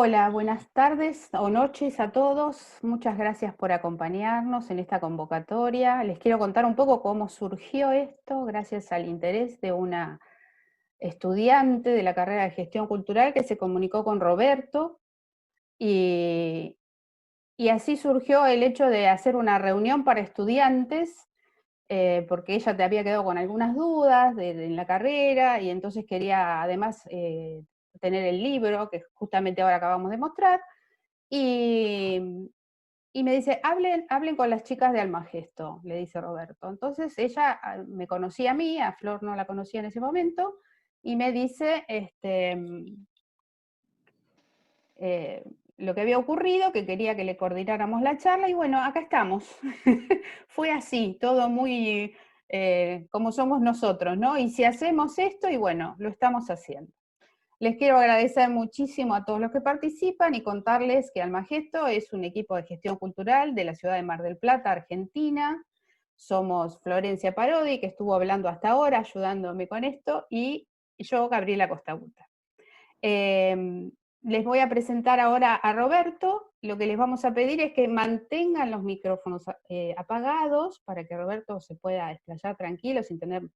Hola, buenas tardes o noches a todos. Muchas gracias por acompañarnos en esta convocatoria. Les quiero contar un poco cómo surgió esto, gracias al interés de una estudiante de la carrera de Gestión Cultural que se comunicó con Roberto y, y así surgió el hecho de hacer una reunión para estudiantes, porque ella te había quedado con algunas dudas en la carrera y entonces quería además tener el libro que justamente ahora acabamos de mostrar. Y, y me dice, hablen con las chicas de Almagesto, le dice Roberto. Entonces ella me conocía a mí, a Flor no la conocía en ese momento, y me dice eh, lo que había ocurrido, que quería que le coordináramos la charla, y bueno, acá estamos. Fue así, todo muy como somos nosotros, ¿no? Y si hacemos esto, y bueno, lo estamos haciendo. Les quiero agradecer muchísimo a todos los que participan y contarles que Almagesto es un equipo de gestión cultural de la ciudad de Mar del Plata, Argentina. Somos Florencia Parodi, que estuvo hablando hasta ahora, ayudándome con esto, y yo, Gabriela Costabuta. Les voy a presentar ahora a Roberto. Lo que les vamos a pedir es que mantengan los micrófonos apagados para que Roberto se pueda explayar tranquilo sin tener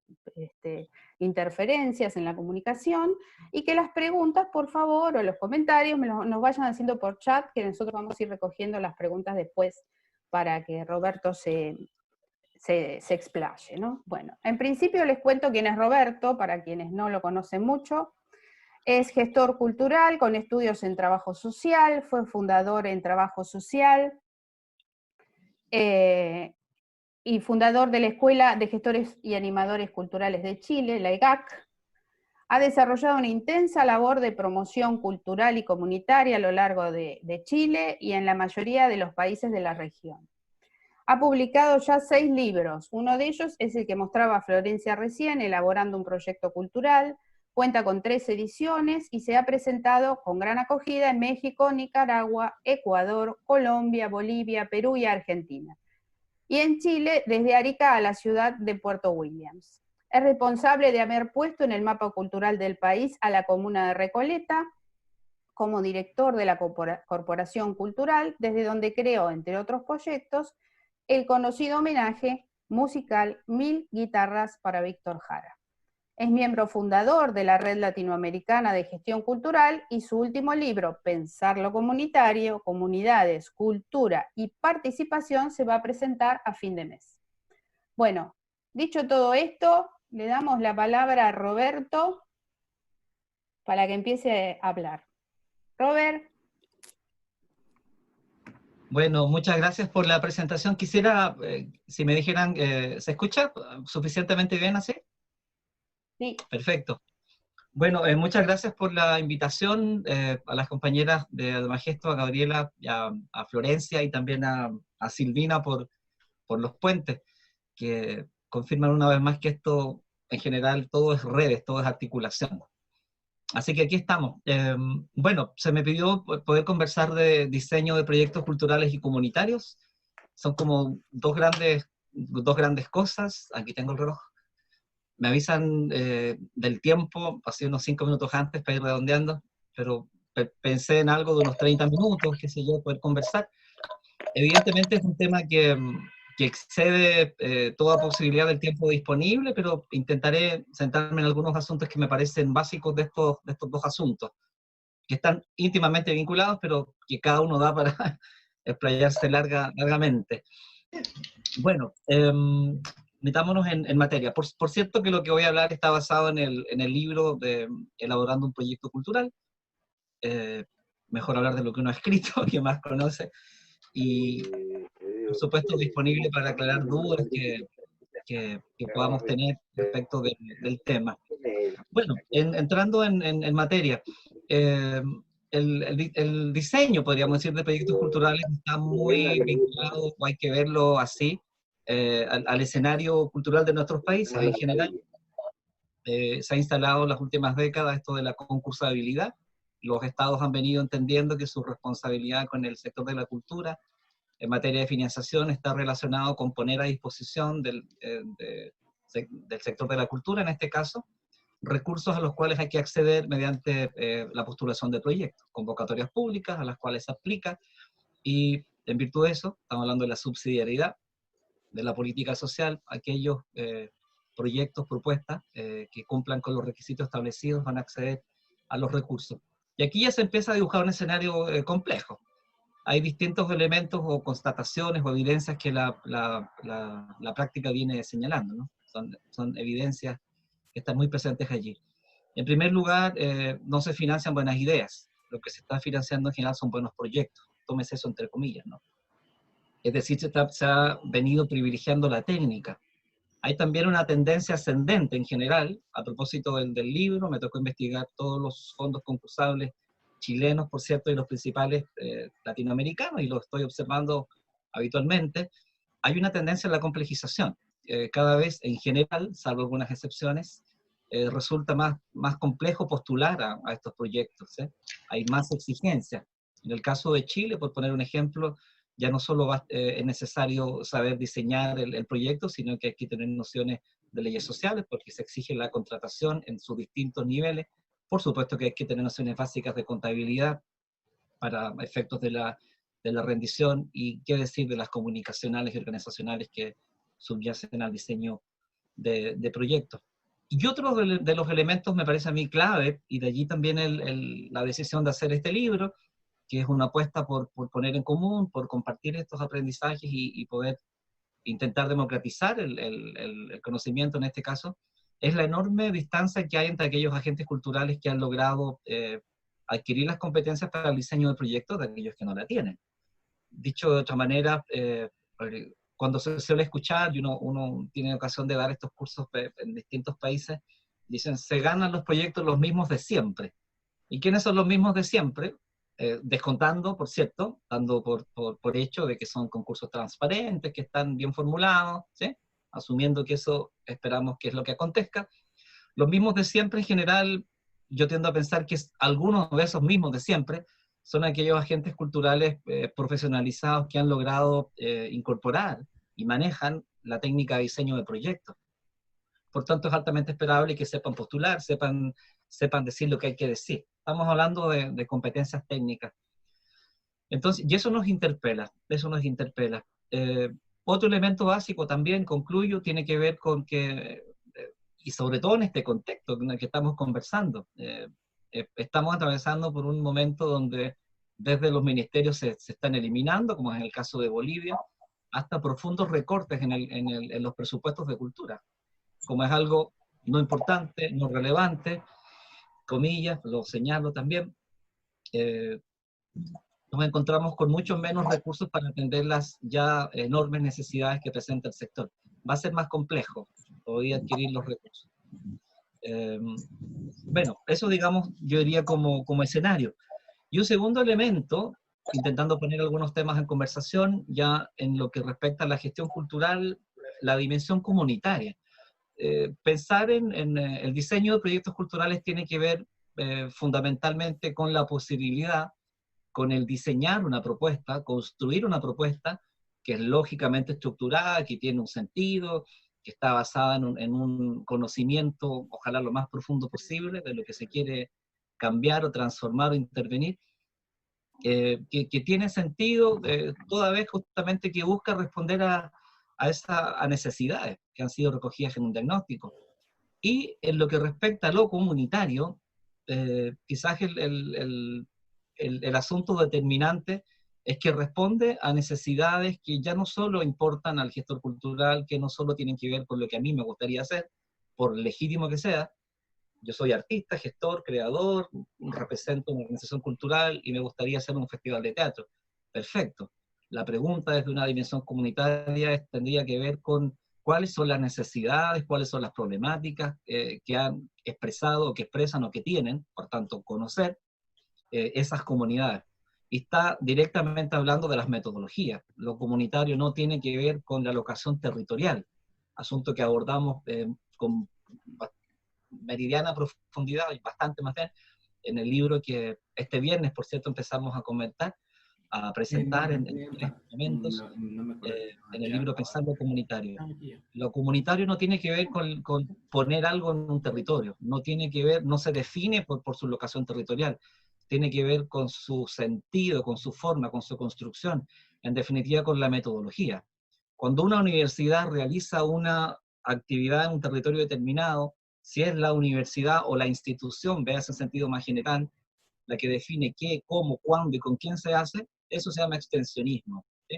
interferencias en la comunicación, y que las preguntas, por favor, o los comentarios nos vayan haciendo por chat, que nosotros vamos a ir recogiendo las preguntas después para que Roberto se explaye, ¿no? Bueno, en principio les cuento quién es Roberto, para quienes no lo conocen mucho. Es gestor cultural con estudios en trabajo social, fue fundador en trabajo social y fundador de la Escuela de Gestores y Animadores Culturales de Chile, la EGAC. Ha desarrollado una intensa labor de promoción cultural y comunitaria a lo largo de Chile y en la mayoría de los países de la región. Ha publicado ya 6 libros, uno de ellos es el que mostraba Florencia recién, Elaborando un proyecto cultural. Cuenta con 3 ediciones y se ha presentado con gran acogida en México, Nicaragua, Ecuador, Colombia, Bolivia, Perú y Argentina. Y en Chile, desde Arica a la ciudad de Puerto Williams. Es responsable de haber puesto en el mapa cultural del país a la comuna de Recoleta como director de la Corporación Cultural, desde donde creó, entre otros proyectos, el conocido homenaje musical 1000 guitarras para Víctor Jara. Es miembro fundador de la Red Latinoamericana de Gestión Cultural y su último libro, Pensar lo Comunitario, Comunidades, Cultura y Participación, se va a presentar a fin de mes. Bueno, dicho todo esto, le damos la palabra a Roberto para que empiece a hablar. Robert. Bueno, muchas gracias por la presentación. Quisiera, si me dijeran, ¿se escucha suficientemente bien así? Sí. Perfecto. Bueno, muchas gracias por la invitación a las compañeras de Almagesto, a Gabriela, a Florencia y también a Silvina por los puentes, que confirman una vez más que esto, en general, todo es redes, todo es articulación. Así que aquí estamos. Bueno, se me pidió poder conversar de diseño de proyectos culturales y comunitarios. Son como dos grandes cosas. Aquí tengo el reloj. Me avisan del tiempo, así unos 5 minutos antes para ir redondeando, pero pensé en algo de unos 30 minutos, qué sé yo, poder conversar. Evidentemente es un tema que excede toda posibilidad del tiempo disponible, pero intentaré centrarme en algunos asuntos que me parecen básicos de estos dos asuntos, que están íntimamente vinculados, pero que cada uno da para explayarse largamente. Bueno, metámonos en materia. Por cierto que lo que voy a hablar está basado en el libro de Elaborando un proyecto cultural. Mejor hablar de lo que uno ha escrito, que más conoce, y por supuesto disponible para aclarar dudas que podamos tener respecto del tema. Bueno, entrando en materia, eh, el diseño, podríamos decir, de proyectos culturales está muy vinculado, o hay que verlo así, al escenario cultural de nuestros países en general. Se ha instalado en las últimas décadas esto de la concursabilidad. Los estados han venido entendiendo que su responsabilidad con el sector de la cultura en materia de financiación está relacionado con poner a disposición del sector de la cultura, en este caso, recursos a los cuales hay que acceder mediante la postulación de proyectos, convocatorias públicas a las cuales se aplica, y en virtud de eso, estamos hablando de la subsidiariedad de la política social, aquellos proyectos, propuestas que cumplan con los requisitos establecidos van a acceder a los recursos. Y aquí ya se empieza a dibujar un escenario complejo. Hay distintos elementos o constataciones o evidencias que la práctica viene señalando, ¿no? Son evidencias que están muy presentes allí. En primer lugar, no se financian buenas ideas. Lo que se está financiando en general son buenos proyectos. Tómese eso entre comillas, ¿no? Es decir, se ha venido privilegiando la técnica. Hay también una tendencia ascendente en general. A propósito del libro, me tocó investigar todos los fondos concursables chilenos, por cierto, y los principales latinoamericanos, y lo estoy observando habitualmente. Hay una tendencia a la complejización. Cada vez, en general, salvo algunas excepciones, resulta más complejo postular a estos proyectos. Hay más exigencias. En el caso de Chile, por poner un ejemplo, ya no solo es necesario saber diseñar el proyecto, sino que hay que tener nociones de leyes sociales, porque se exige la contratación en sus distintos niveles. Por supuesto que hay que tener nociones básicas de contabilidad para efectos de la rendición, y qué decir de las comunicacionales y organizacionales que subyacen al diseño de proyectos. Y otro de los elementos me parece a mí clave, y de allí también la decisión de hacer este libro, que es una apuesta por poner en común, por compartir estos aprendizajes y poder intentar democratizar el conocimiento en este caso, es la enorme distancia que hay entre aquellos agentes culturales que han logrado adquirir las competencias para el diseño de proyectos de aquellos que no la tienen. Dicho de otra manera, cuando se suele escuchar, y uno tiene ocasión de dar estos cursos en distintos países, dicen, se ganan los proyectos los mismos de siempre. ¿Y quiénes son los mismos de siempre? Descontando, por cierto, dando por hecho de que son concursos transparentes, que están bien formulados, ¿sí? Asumiendo que eso esperamos que es lo que acontezca. Los mismos de siempre, en general, yo tiendo a pensar que algunos de esos mismos de siempre son aquellos agentes culturales profesionalizados que han logrado incorporar y manejan la técnica de diseño de proyectos. Por tanto, es altamente esperable que sepan postular, sepan decir lo que hay que decir. Estamos hablando de competencias técnicas. Entonces, y eso nos interpela, eso nos interpela. Otro elemento básico también, concluyo, tiene que ver con que, y sobre todo en este contexto en el que estamos conversando, estamos atravesando por un momento donde desde los ministerios se están eliminando, como es el caso de Bolivia, hasta profundos recortes en los presupuestos de cultura, como es algo no importante, no relevante, comillas, lo señalo también, nos encontramos con mucho menos recursos para atender las ya enormes necesidades que presenta el sector. Va a ser más complejo todavía adquirir los recursos. Bueno, eso digamos, yo diría como escenario. Y un segundo elemento, intentando poner algunos temas en conversación, ya en lo que respecta a la gestión cultural, la dimensión comunitaria. Pensar en el diseño de proyectos culturales tiene que ver fundamentalmente con la posibilidad, con el diseñar una propuesta, construir una propuesta que es lógicamente estructurada, que tiene un sentido, que está basada en un conocimiento, ojalá lo más profundo posible, de lo que se quiere cambiar o transformar o intervenir, que tiene sentido toda vez justamente que busca responder a necesidades que han sido recogidas en un diagnóstico. Y en lo que respecta a lo comunitario, quizás el asunto determinante es que responde a necesidades que ya no solo importan al gestor cultural, que no solo tienen que ver con lo que a mí me gustaría hacer, por legítimo que sea. Yo soy artista, gestor, creador, represento una organización cultural y me gustaría hacer un festival de teatro. Perfecto. La pregunta desde una dimensión comunitaria tendría que ver con cuáles son las necesidades, cuáles son las problemáticas que han expresado, o que expresan o que tienen, por tanto, conocer esas comunidades. Y está directamente hablando de las metodologías. Lo comunitario no tiene que ver con la locación territorial, asunto que abordamos con meridiana profundidad, y bastante más bien, en el libro que este viernes, por cierto, empezamos a comentar, a presentar en estos momentos en el libro Pensar lo Comunitario. Lo comunitario no tiene que ver con poner algo en un territorio, no tiene que ver, no se define por su locación territorial, tiene que ver con su sentido, con su forma, con su construcción, en definitiva con la metodología. Cuando una universidad realiza una actividad en un territorio determinado, si es la universidad o la institución, vea ese sentido más general, la que define qué, cómo, cuándo y con quién se hace, eso se llama extensionismo. ¿Sí?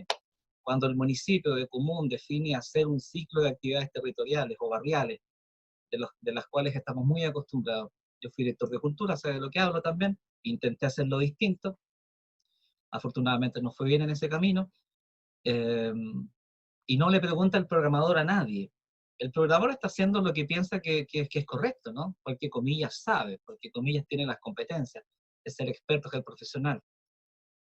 Cuando el municipio de común define hacer un ciclo de actividades territoriales o barriales, de las cuales estamos muy acostumbrados. Yo fui director de cultura, sé de lo que hablo también, intenté hacerlo distinto, afortunadamente no fue bien en ese camino, y no le pregunta el programador a nadie. El programador está haciendo lo que piensa que es correcto, ¿no? Porque comillas sabe, porque comillas tiene las competencias, es el experto, es el profesional.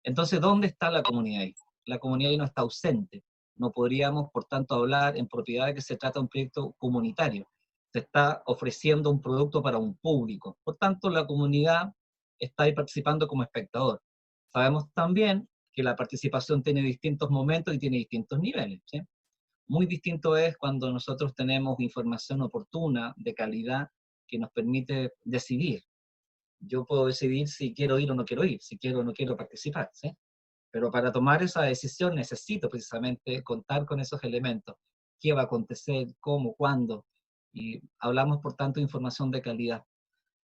Entonces, ¿dónde está la comunidad ahí? La comunidad ahí no está ausente. No podríamos, por tanto, hablar en propiedad de que se trata de un proyecto comunitario. Se está ofreciendo un producto para un público. Por tanto, la comunidad está ahí participando como espectador. Sabemos también que la participación tiene distintos momentos y tiene distintos niveles, ¿sí? Muy distinto es cuando nosotros tenemos información oportuna, de calidad, que nos permite decidir. Yo puedo decidir si quiero ir o no quiero ir, si quiero o no quiero participar, ¿sí? Pero para tomar esa decisión necesito precisamente contar con esos elementos. ¿Qué va a acontecer? ¿Cómo? ¿Cuándo? Y hablamos, por tanto, de información de calidad.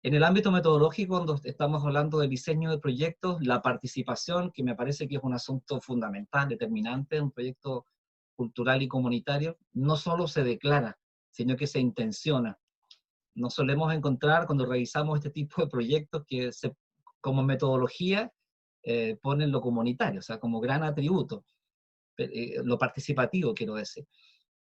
En el ámbito metodológico, cuando estamos hablando del diseño de proyectos, la participación, que me parece que es un asunto fundamental, determinante en un proyecto cultural y comunitario, no solo se declara, sino que se intenciona. Nos solemos encontrar cuando revisamos este tipo de proyectos que como metodología ponen lo comunitario, o sea, como gran atributo, lo participativo, quiero decir.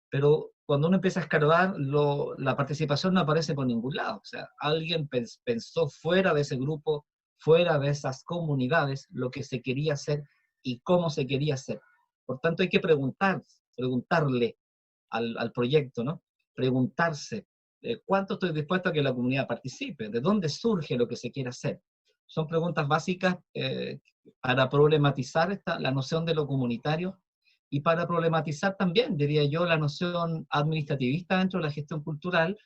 Pero cuando uno empieza a escarbar, la participación no aparece por ningún lado. O sea, alguien pensó fuera de ese grupo, fuera de esas comunidades, lo que se quería hacer y cómo se quería hacer. Por tanto, hay que preguntarle al proyecto, ¿no? Preguntarse, ¿cuánto estoy dispuesto a que la comunidad participe? ¿De dónde surge lo que se quiere hacer? Son preguntas básicas para problematizar la noción de lo comunitario y para problematizar también, diría yo, la noción administrativista dentro de la gestión cultural,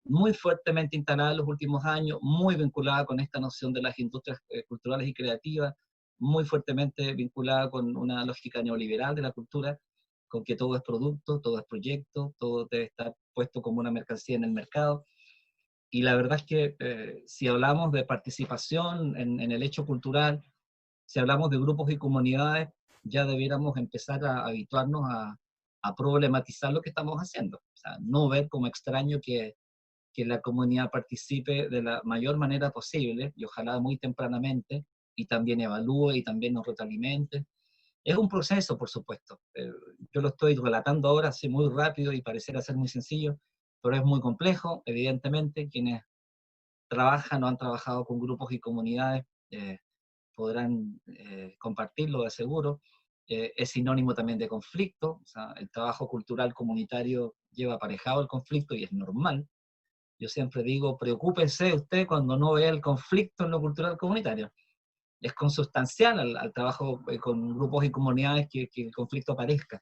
muy fuertemente instalada en los últimos años, muy vinculada con esta noción de las industrias culturales y creativas, muy fuertemente vinculada con una lógica neoliberal de la cultura, con que todo es producto, todo es proyecto, todo debe estar puesto como una mercancía en el mercado. Y la verdad es que si hablamos de participación en el hecho cultural, si hablamos de grupos y comunidades, ya debiéramos empezar a habituarnos a problematizar lo que estamos haciendo. O sea, no ver como extraño que la comunidad participe de la mayor manera posible, y ojalá muy tempranamente, y también evalúe y también nos retroalimente. Es un proceso, por supuesto. Yo lo estoy relatando ahora así muy rápido y pareciera ser muy sencillo, pero es muy complejo, evidentemente. Quienes trabajan o han trabajado con grupos y comunidades podrán compartirlo de seguro. Es sinónimo también de conflicto. O sea, el trabajo cultural comunitario lleva aparejado el conflicto y es normal. Yo siempre digo, preocúpese usted cuando no vea el conflicto en lo cultural comunitario. Es consustancial al trabajo con grupos y comunidades que el conflicto aparezca.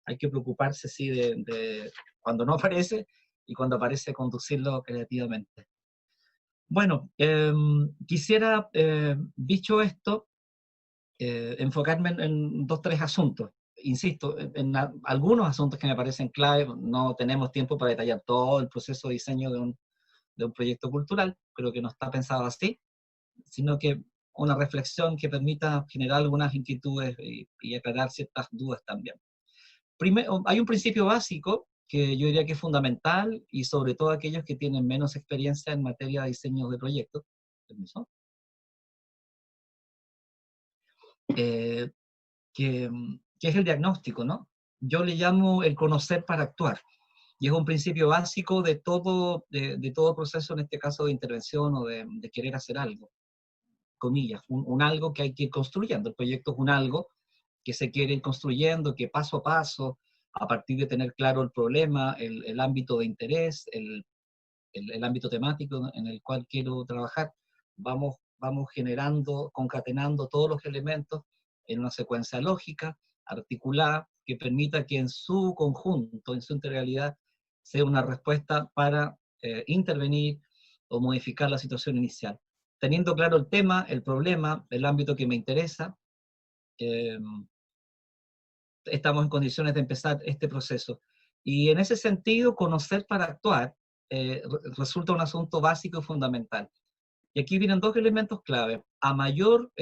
Hay que preocuparse, sí, de cuando no aparece y cuando aparece conducirlo creativamente. Bueno, quisiera, dicho esto, enfocarme en dos, tres asuntos. Insisto, en algunos asuntos que me parecen clave. No tenemos tiempo para detallar todo el proceso de diseño de un proyecto cultural, creo que no está pensado así, sino que una reflexión que permita generar algunas inquietudes y aclarar ciertas dudas también. Primero, hay un principio básico que yo diría que es fundamental, y sobre todo aquellos que tienen menos experiencia en materia de diseño de proyectos. Permiso. Eh, que es el diagnóstico, ¿no? Yo le llamo el conocer para actuar, y es un principio básico de todo proceso, en este caso de intervención o de querer hacer algo, comillas, un algo que hay que ir construyendo. El proyecto es un algo que se quiere ir construyendo, que paso a paso, a partir de tener claro el problema, el ámbito de interés, el ámbito temático en el cual quiero trabajar, vamos generando, concatenando todos los elementos en una secuencia lógica, articulada, que permita que en su conjunto, en su integralidad, sea una respuesta para intervenir o modificar la situación inicial. Teniendo claro el tema, el problema, el ámbito que me interesa, eh, estamos en condiciones de empezar este proceso. Y en ese sentido, conocer para actuar resulta un asunto básico y fundamental. Y aquí vienen dos elementos clave. A mayor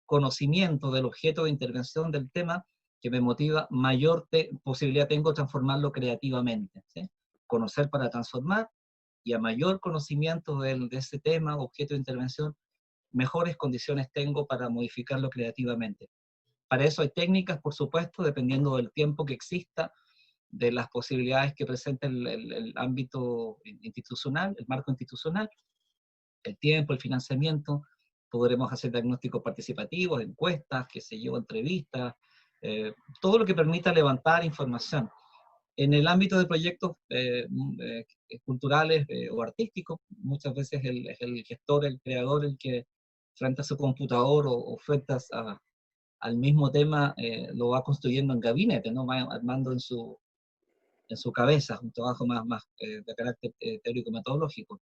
conocimiento del objeto de intervención del tema que me motiva, mayor posibilidad tengo de transformarlo creativamente. ¿Sí? Conocer para transformar, y a mayor conocimiento de ese tema, objeto de intervención, mejores condiciones tengo para modificarlo creativamente. Para eso hay técnicas, por supuesto, dependiendo del tiempo que exista, de las posibilidades que presenta el ámbito institucional, el marco institucional, el tiempo, el financiamiento. Podremos hacer diagnósticos participativos, encuestas, qué sé yo, entrevistas, todo lo que permita levantar información. En el ámbito de proyectos culturales o artísticos, muchas veces es el gestor, el creador, el que frente a su computador o frente al mismo tema lo va construyendo en gabinete, ¿no? Va armando en su cabeza, un trabajo más de carácter teórico-metodológico.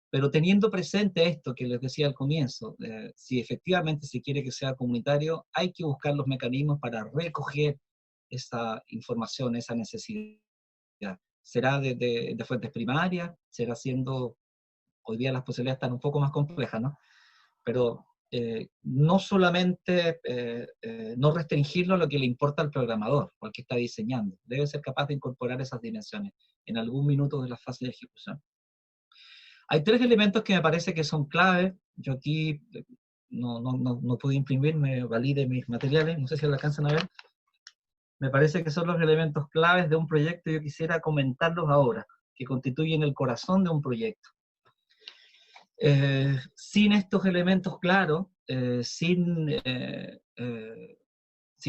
Pero teniendo presente esto que les decía al comienzo, si efectivamente se quiere que sea comunitario, hay que buscar los mecanismos para recoger esa información, esa necesidad. Será de fuentes primarias, será siendo, hoy día las posibilidades están un poco más complejas, ¿no? Pero no solamente no restringirlo a lo que le importa al programador o al que está diseñando, debe ser capaz de incorporar esas dimensiones en algún minuto de la fase de ejecución. Hay tres elementos que me parece que son claves. Yo aquí no pude imprimir, me valí de mis materiales, no sé si lo alcanzan a ver. Me parece que son los elementos claves de un proyecto y yo quisiera comentarlos ahora, que constituyen el corazón de un proyecto. Sin estos elementos claros, si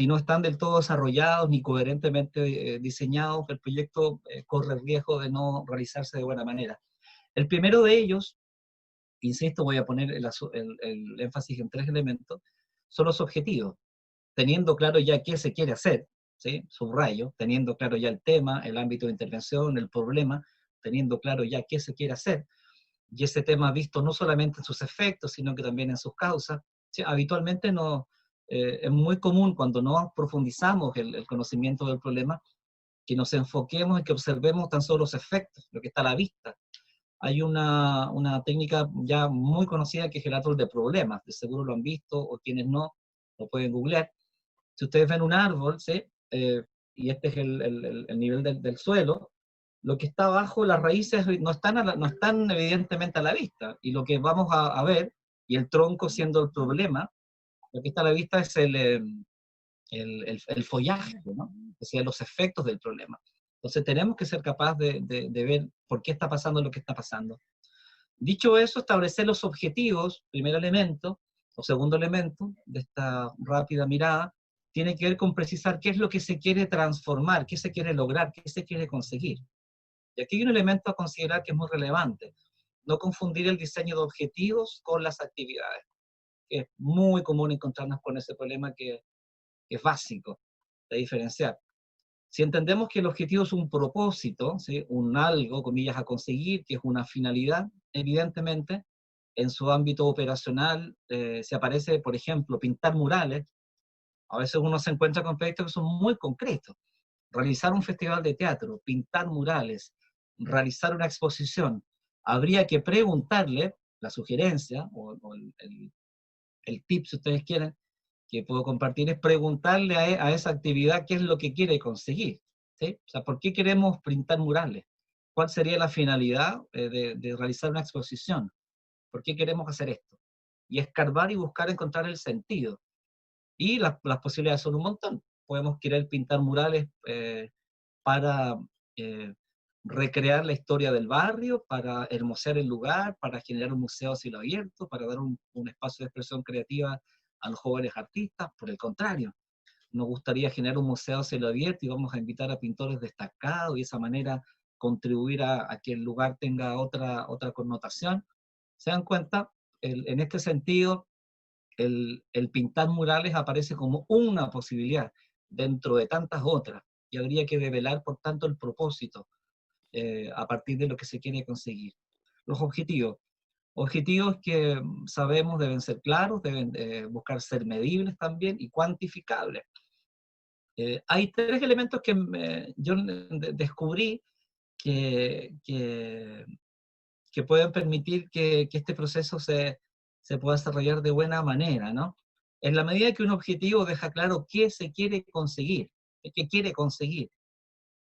no están del todo desarrollados ni coherentemente diseñados, el proyecto corre el riesgo de no realizarse de buena manera. El primero de ellos, insisto, voy a poner el énfasis en tres elementos, son los objetivos. Teniendo claro ya qué se quiere hacer, ¿sí? Subrayo, teniendo claro ya el tema, el ámbito de intervención, el problema, teniendo claro ya qué se quiere hacer, y ese tema visto no solamente en sus efectos, sino que también en sus causas. ¿Sí? Habitualmente es muy común cuando no profundizamos el conocimiento del problema, que nos enfoquemos en que observemos tan solo los efectos, lo que está a la vista. Hay una técnica ya muy conocida que es el árbol de problemas, de seguro lo han visto, o quienes no, lo pueden googlear. Si ustedes ven un árbol, ¿sí? Y este es el nivel del suelo, lo que está abajo, las raíces no están evidentemente a la vista, y lo que vamos a ver, y el tronco siendo el problema, lo que está a la vista es el follaje, ¿no? O sea, los efectos del problema. Entonces tenemos que ser capaces de ver por qué está pasando lo que está pasando. Dicho eso, establecer los objetivos, primer elemento, o segundo elemento de esta rápida mirada, tiene que ver con precisar qué es lo que se quiere transformar, qué se quiere lograr, qué se quiere conseguir. Y aquí hay un elemento a considerar que es muy relevante. No confundir el diseño de objetivos con las actividades. Es muy común encontrarnos con ese problema que es básico de diferenciar. Si entendemos que el objetivo es un propósito, ¿sí? Un algo, comillas, a conseguir, que es una finalidad, evidentemente, en su ámbito operacional se aparece, por ejemplo, pintar murales. A veces uno se encuentra con proyectos que son muy concretos. Realizar un festival de teatro, pintar murales, realizar una exposición. Habría que preguntarle, la sugerencia, o el tip, si ustedes quieren, que puedo compartir, es preguntarle a esa actividad qué es lo que quiere conseguir. ¿Sí? O sea, ¿por qué queremos pintar murales? ¿Cuál sería la finalidad de realizar una exposición? ¿Por qué queremos hacer esto? Y escarbar y buscar encontrar el sentido. Y las posibilidades son un montón. Podemos querer pintar murales para eh, recrear la historia del barrio, para hermosear el lugar, para generar un museo a cielo abierto, para dar un espacio de expresión creativa a los jóvenes artistas. Por el contrario, nos gustaría generar un museo a cielo abierto y vamos a invitar a pintores destacados y de esa manera contribuir a que el lugar tenga otra connotación. ¿Se dan cuenta? En este sentido, el pintar murales aparece como una posibilidad dentro de tantas otras, y habría que develar, por tanto, el propósito a partir de lo que se quiere conseguir. Los objetivos. Objetivos que sabemos deben ser claros, deben buscar ser medibles también y cuantificables. Hay tres elementos que yo descubrí que pueden permitir que este proceso se pueda desarrollar de buena manera, ¿no? En la medida que un objetivo deja claro qué se quiere conseguir,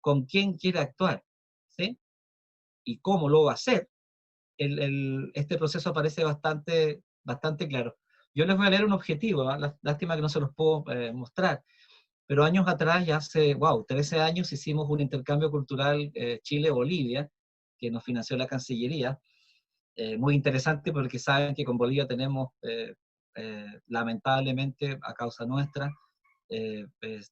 con quién quiere actuar, ¿sí? Y cómo lo va a hacer, este proceso parece bastante claro. Yo les voy a leer un objetivo, ¿eh? Lástima que no se los puedo mostrar, pero años atrás, ya hace, 13 años, hicimos un intercambio cultural Chile-Bolivia, que nos financió la Cancillería. Muy interesante porque saben que con Bolivia tenemos, lamentablemente, a causa nuestra, pues,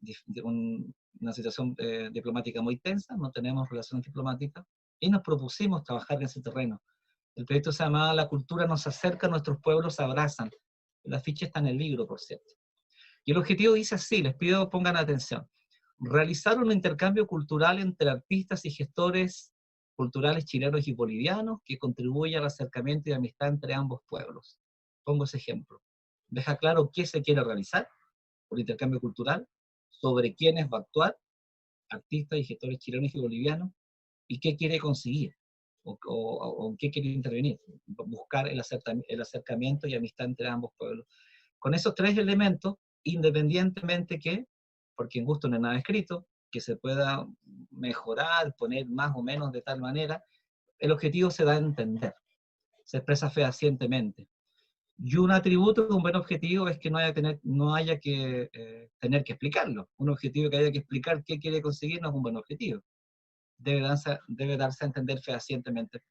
una situación diplomática muy tensa, no tenemos relaciones diplomáticas, y nos propusimos trabajar en ese terreno. El proyecto se llamaba La cultura nos acerca, nuestros pueblos se abrazan. La ficha está en el libro, por cierto. Y el objetivo dice así, les pido pongan atención: realizar un intercambio cultural entre artistas y gestores culturales chilenos y bolivianos que contribuya al acercamiento y amistad entre ambos pueblos. Pongo ese ejemplo. Deja claro qué se quiere realizar por intercambio cultural, sobre quiénes va a actuar, artistas y gestores chilenos y bolivianos, y qué quiere conseguir, o en qué quiere intervenir, buscar el acercamiento y amistad entre ambos pueblos. Con esos tres elementos, independientemente que, porque en gusto no hay nada escrito, que se pueda mejorar, poner más o menos de tal manera, el objetivo se da a entender, se expresa fehacientemente. Y un atributo de un buen objetivo es que no haya que tener que explicarlo. Un objetivo que haya que explicar qué quiere conseguir no es un buen objetivo. Debe darse a entender fehacientemente.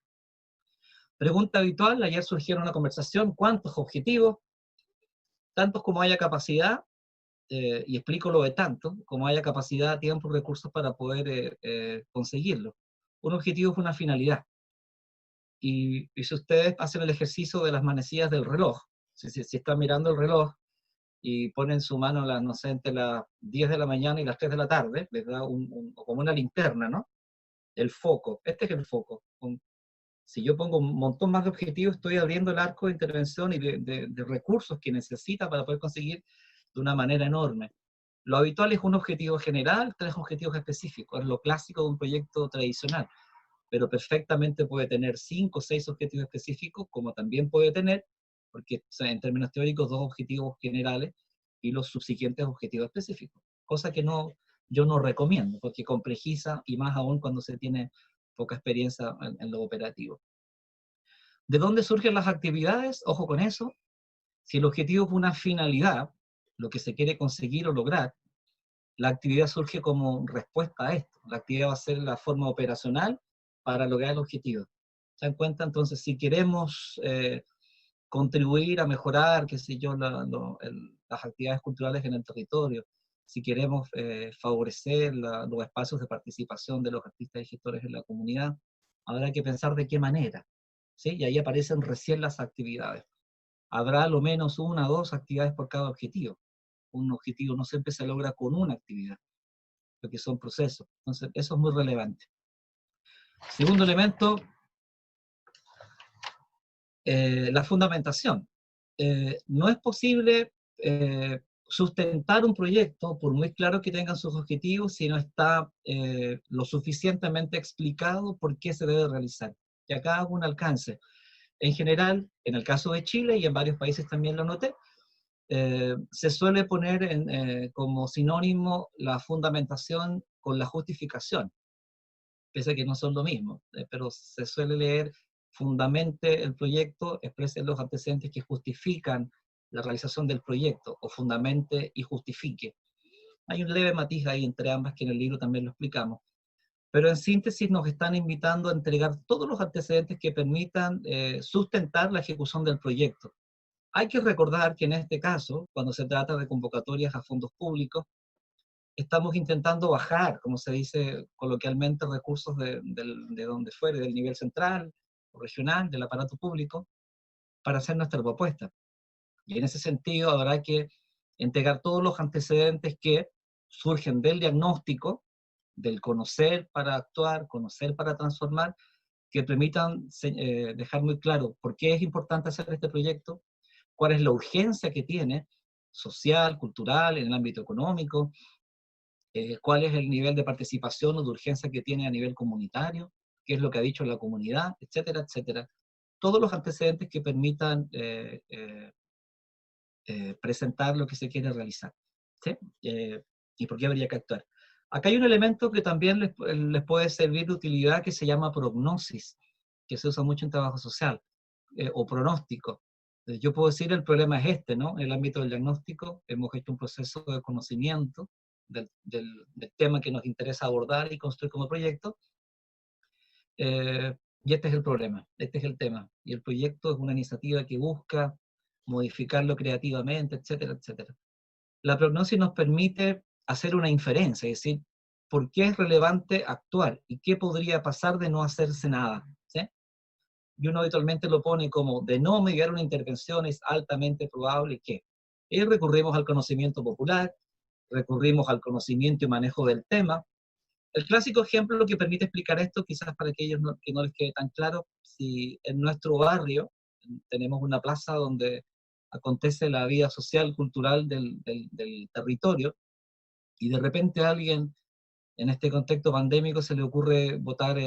Pregunta habitual, ayer surgieron una conversación: ¿cuántos objetivos? Tantos como haya capacidad, y explico lo de tanto, como haya capacidad, tiempo, recursos para poder conseguirlo. Un objetivo es una finalidad. Y si ustedes hacen el ejercicio de las manecillas del reloj, si están mirando el reloj y ponen su mano, no sé, entre las 10 de la mañana y las 3 de la tarde, les da como una linterna, ¿no? El foco, este es el foco. Si yo pongo un montón más de objetivos, estoy abriendo el arco de intervención y de recursos que necesita para poder conseguir de una manera enorme. Lo habitual es un objetivo general, 3 objetivos específicos, es lo clásico de un proyecto tradicional, pero perfectamente puede tener 5 o 6 objetivos específicos, como también puede tener, porque o sea, en términos teóricos, 2 objetivos generales y los subsiguientes objetivos específicos, cosa que yo no recomiendo, porque complejiza, y más aún cuando se tiene poca experiencia en lo operativo. ¿De dónde surgen las actividades? Ojo con eso. Si el objetivo es una finalidad, lo que se quiere conseguir o lograr, la actividad surge como respuesta a esto. La actividad va a ser la forma operacional para lograr el objetivo. ¿Se dan cuenta? Entonces, si queremos contribuir a mejorar, qué sé yo, las actividades culturales en el territorio, si queremos favorecer los espacios de participación de los artistas y gestores en la comunidad, habrá que pensar de qué manera, ¿sí? Y ahí aparecen recién las actividades. Habrá lo menos 1 o 2 actividades por cada objetivo. Un objetivo no siempre se logra con una actividad, porque son procesos. Entonces, eso es muy relevante. Segundo elemento, la fundamentación. No es posible sustentar un proyecto, por muy claro que tengan sus objetivos, si no está lo suficientemente explicado por qué se debe realizar. Y acá hago un alcance. En general, en el caso de Chile y en varios países también lo noté, se suele poner como sinónimo la fundamentación con la justificación, pese a que no son lo mismo, pero se suele leer: fundamente el proyecto, exprese los antecedentes que justifican la realización del proyecto, o fundamente y justifique. Hay un leve matiz ahí entre ambas, que en el libro también lo explicamos. Pero en síntesis nos están invitando a entregar todos los antecedentes que permitan sustentar la ejecución del proyecto. Hay que recordar que en este caso, cuando se trata de convocatorias a fondos públicos, estamos intentando bajar, como se dice coloquialmente, recursos de donde fuere, del nivel central o regional, del aparato público, para hacer nuestra propuesta. Y en ese sentido habrá que entregar todos los antecedentes que surgen del diagnóstico, del conocer para actuar, conocer para transformar, que permitan dejar muy claro por qué es importante hacer este proyecto, cuál es la urgencia que tiene, social, cultural, en el ámbito económico, cuál es el nivel de participación o de urgencia que tiene a nivel comunitario, qué es lo que ha dicho la comunidad, etcétera, etcétera. Todos los antecedentes que permitan presentar lo que se quiere realizar, ¿sí? Y por qué habría que actuar. Acá hay un elemento que también les puede servir de utilidad que se llama prognosis, que se usa mucho en trabajo social, o pronóstico. Yo puedo decir el problema es este, ¿no? En el ámbito del diagnóstico hemos hecho un proceso de conocimiento del tema que nos interesa abordar y construir como proyecto, y este es el problema, este es el tema. Y el proyecto es una iniciativa que busca modificarlo creativamente, etcétera, etcétera. La prognosis nos permite hacer una inferencia, es decir, ¿por qué es relevante actuar? ¿Y qué podría pasar de no hacerse nada? ¿Sí? Y uno habitualmente lo pone como de no mediar una intervención es altamente probable que. Y recurrimos al conocimiento popular, recurrimos al conocimiento y manejo del tema. El clásico ejemplo que permite explicar esto, quizás para aquellos que no les quede tan claro, si en nuestro barrio tenemos una plaza donde acontece la vida social, cultural del territorio, y de repente a alguien en este contexto pandémico se le ocurre botar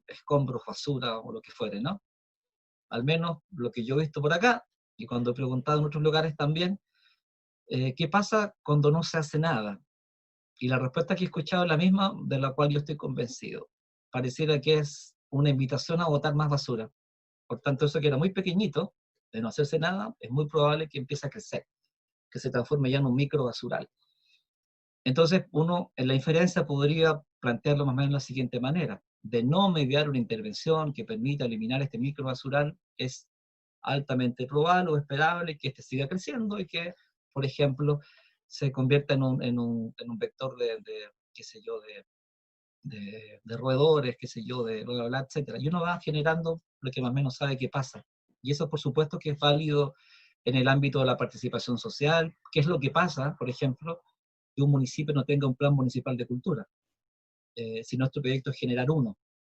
escombros, basura o lo que fuere, ¿no? Al menos lo que yo he visto por acá, y cuando he preguntado en otros lugares también, ¿qué pasa cuando no se hace nada? Y la respuesta que he escuchado es la misma, de la cual yo estoy convencido. Pareciera que es una invitación a botar más basura. Por tanto, eso que era muy pequeñito, de no hacerse nada, es muy probable que empiece a crecer, que se transforme ya en un micro basural. Entonces, uno en la inferencia podría plantearlo más o menos de la siguiente manera. De no mediar una intervención que permita eliminar este micro basural, es altamente probable o esperable que este siga creciendo y que, por ejemplo, se convierta en un vector qué sé yo, de roedores, qué sé yo, de bla, bla, bla, etcétera. Y uno va generando lo que más o menos sabe que pasa. Y eso, por supuesto, que es válido en el ámbito de la participación social. ¿Qué es lo que pasa, por ejemplo, que un municipio no tenga un plan municipal de cultura? Si nuestro proyecto es generar uno.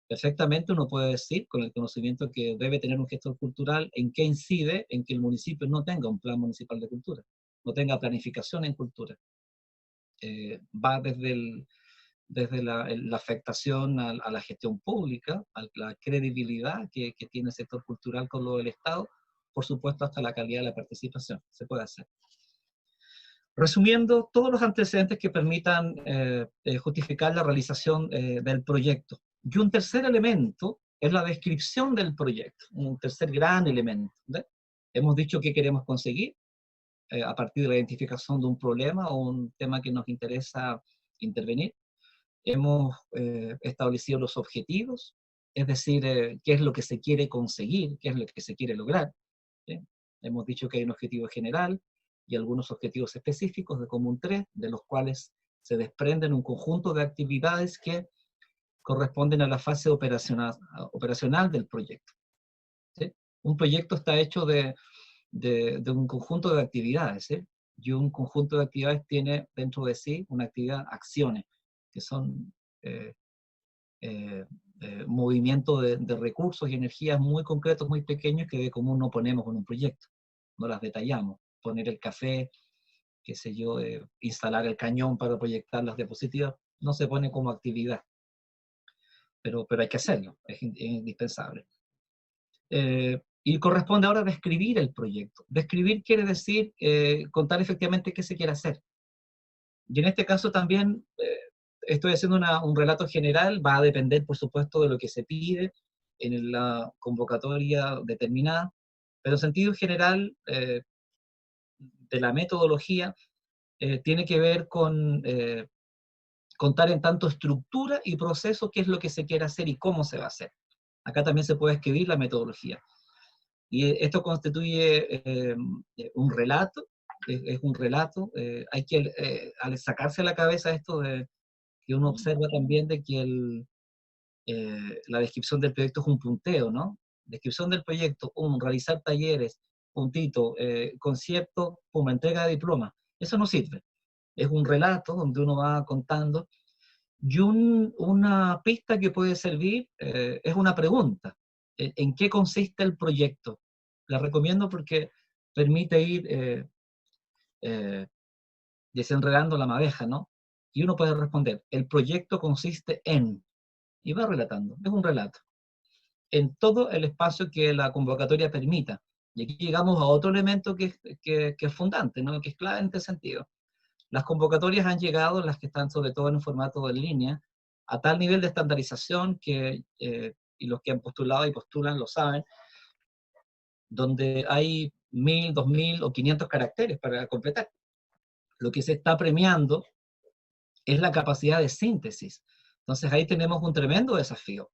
Perfectamente uno puede decir, con el conocimiento que debe tener un gestor cultural, en qué incide en que el municipio no tenga un plan municipal de cultura, no tenga planificación en cultura. Va desde la afectación a la gestión pública, a la credibilidad que tiene el sector cultural con lo del Estado, por supuesto hasta la calidad de la participación. Se puede hacer. Resumiendo, todos los antecedentes que permitan justificar la realización del proyecto. Y un tercer elemento es la descripción del proyecto, un tercer gran elemento. ¿Ve? Hemos dicho qué queremos conseguir a partir de la identificación de un problema o un tema que nos interesa intervenir. Hemos establecido los objetivos, es decir, qué es lo que se quiere conseguir, qué es lo que se quiere lograr. ¿Sí? Hemos dicho que hay un objetivo general y algunos objetivos específicos de común 3, de los cuales se desprenden un conjunto de actividades que corresponden a la fase operacional del proyecto. ¿Sí? Un proyecto está hecho de un conjunto de actividades, ¿sí? Y un conjunto de actividades tiene dentro de sí una actividad, acciones, que son eh, eh, movimientos de recursos y energías muy concretos, muy pequeños, que de común no ponemos en un proyecto, no las detallamos. Poner el café, qué sé yo, instalar el cañón para proyectar las diapositivas, no se pone como actividad, pero hay que hacerlo, es indispensable. Y corresponde ahora describir el proyecto. Describir quiere decir contar efectivamente qué se quiere hacer. Y en este caso también estoy haciendo un relato general, va a depender, por supuesto, de lo que se pide en la convocatoria determinada, pero en sentido general, de la metodología, tiene que ver con contar en tanto estructura y proceso qué es lo que se quiere hacer y cómo se va a hacer. Acá también se puede escribir la metodología. Y esto constituye un relato, es un relato. Hay que, al sacarse a la cabeza esto de que uno observa también de que la descripción del proyecto es un punteo, ¿no? Descripción del proyecto, realizar talleres, puntito, concierto, pum, entrega de diploma. Eso no sirve. Es un relato donde uno va contando. Y una pista que puede servir es una pregunta. ¿En qué consiste el proyecto? La recomiendo porque permite ir desenredando la madeja, ¿no? Y uno puede responder, el proyecto consiste en, y va relatando, es un relato, en todo el espacio que la convocatoria permita. Y aquí llegamos a otro elemento que es fundante, ¿no? Que es clave en este sentido. Las convocatorias han llegado, las que están sobre todo en un formato en línea, a tal nivel de estandarización que, y los que han postulado y postulan lo saben, donde hay 1000, 2000 o 500 caracteres para completar. Lo que se está premiando es la capacidad de síntesis. Entonces ahí tenemos un tremendo desafío.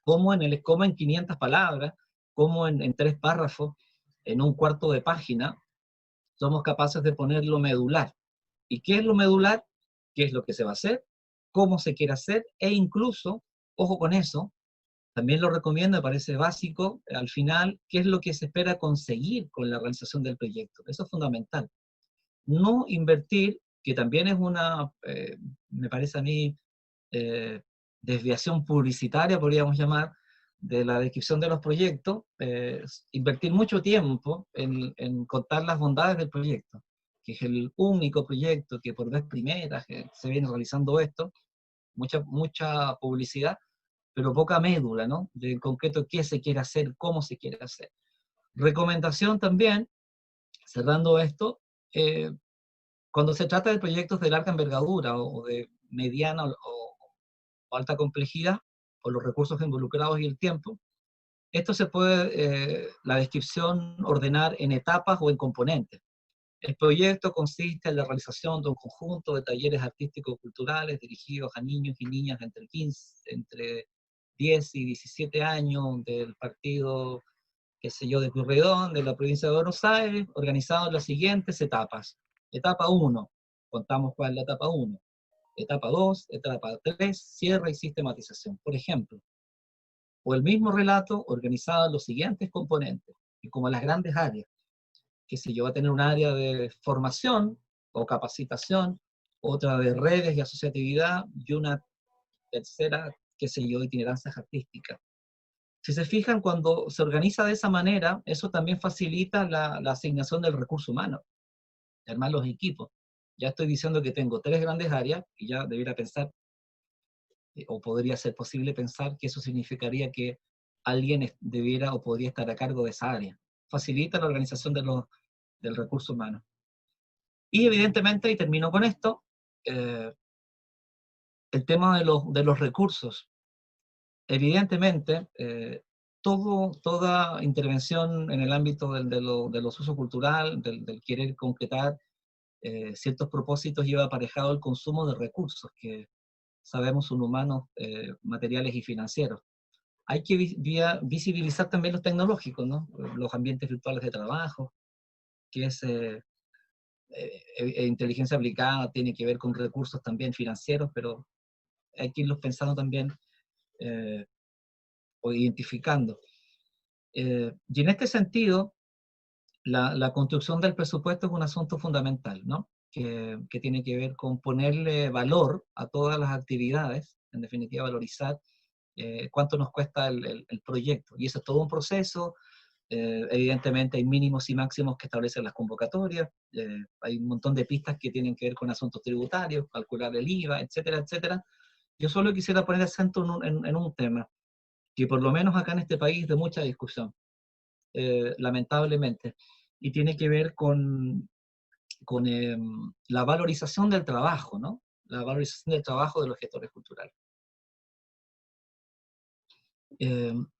Cómo en 500 palabras, cómo en 3 párrafos, en un cuarto de página, somos capaces de poner lo medular. ¿Y qué es lo medular? ¿Qué es lo que se va a hacer? ¿Cómo se quiere hacer? E incluso, ojo con eso, también lo recomiendo, me parece básico, al final, ¿qué es lo que se espera conseguir con la realización del proyecto? Eso es fundamental. No invertir, que también es una, me parece a mí, eh, desviación publicitaria, podríamos llamar, de la descripción de los proyectos, invertir mucho tiempo en contar las bondades del proyecto, que es el único proyecto que por vez primera que se viene realizando esto, mucha publicidad, pero poca médula, ¿no? De en concreto qué se quiere hacer, cómo se quiere hacer. Recomendación también, cerrando esto, cuando se trata de proyectos de larga envergadura o de mediana o alta complejidad, por los recursos involucrados y el tiempo, esto se puede, la descripción, ordenar en etapas o en componentes. El proyecto consiste en la realización de un conjunto de talleres artísticos culturales dirigidos a niños y niñas entre 10 y 17 años del partido, qué sé yo, de Pueyrredón, de la provincia de Buenos Aires, organizados en las siguientes etapas. Etapa 1, contamos cuál es la etapa 1. Etapa 2, etapa 3, cierre y sistematización. Por ejemplo, o el mismo relato organizado en los siguientes componentes, y como las grandes áreas, que sé yo, va a tener un área de formación o capacitación, otra de redes y asociatividad, y una tercera, qué sé yo, itinerancias artísticas. Si se fijan, cuando se organiza de esa manera, eso también facilita la asignación del recurso humano, armar los equipos. Ya estoy diciendo que tengo 3 grandes áreas, y ya debiera pensar, o podría ser posible pensar que eso significaría que alguien debiera o podría estar a cargo de esa área. Facilita la organización del recurso humano. Y evidentemente, y termino con esto, el tema de los recursos. Evidentemente, toda intervención en el ámbito de los usos cultural, del querer concretar ciertos propósitos, lleva aparejado el consumo de recursos, que sabemos son humanos, materiales y financieros. Hay que visibilizar también los tecnológicos, ¿no? Los ambientes virtuales de trabajo, que es inteligencia aplicada, tiene que ver con recursos también financieros, pero hay que irlos pensando también eh, o identificando. Y en este sentido, la construcción del presupuesto es un asunto fundamental, ¿no? Que tiene que ver con ponerle valor a todas las actividades, en definitiva valorizar cuánto nos cuesta el proyecto. Y eso es todo un proceso. Evidentemente hay mínimos y máximos que establecen las convocatorias, hay un montón de pistas que tienen que ver con asuntos tributarios, calcular el IVA, etcétera, etcétera. Yo solo quisiera poner acento en un tema, que por lo menos acá en este país de mucha discusión, lamentablemente, y tiene que ver con la valorización del trabajo, ¿no? La valorización del trabajo de los gestores culturales.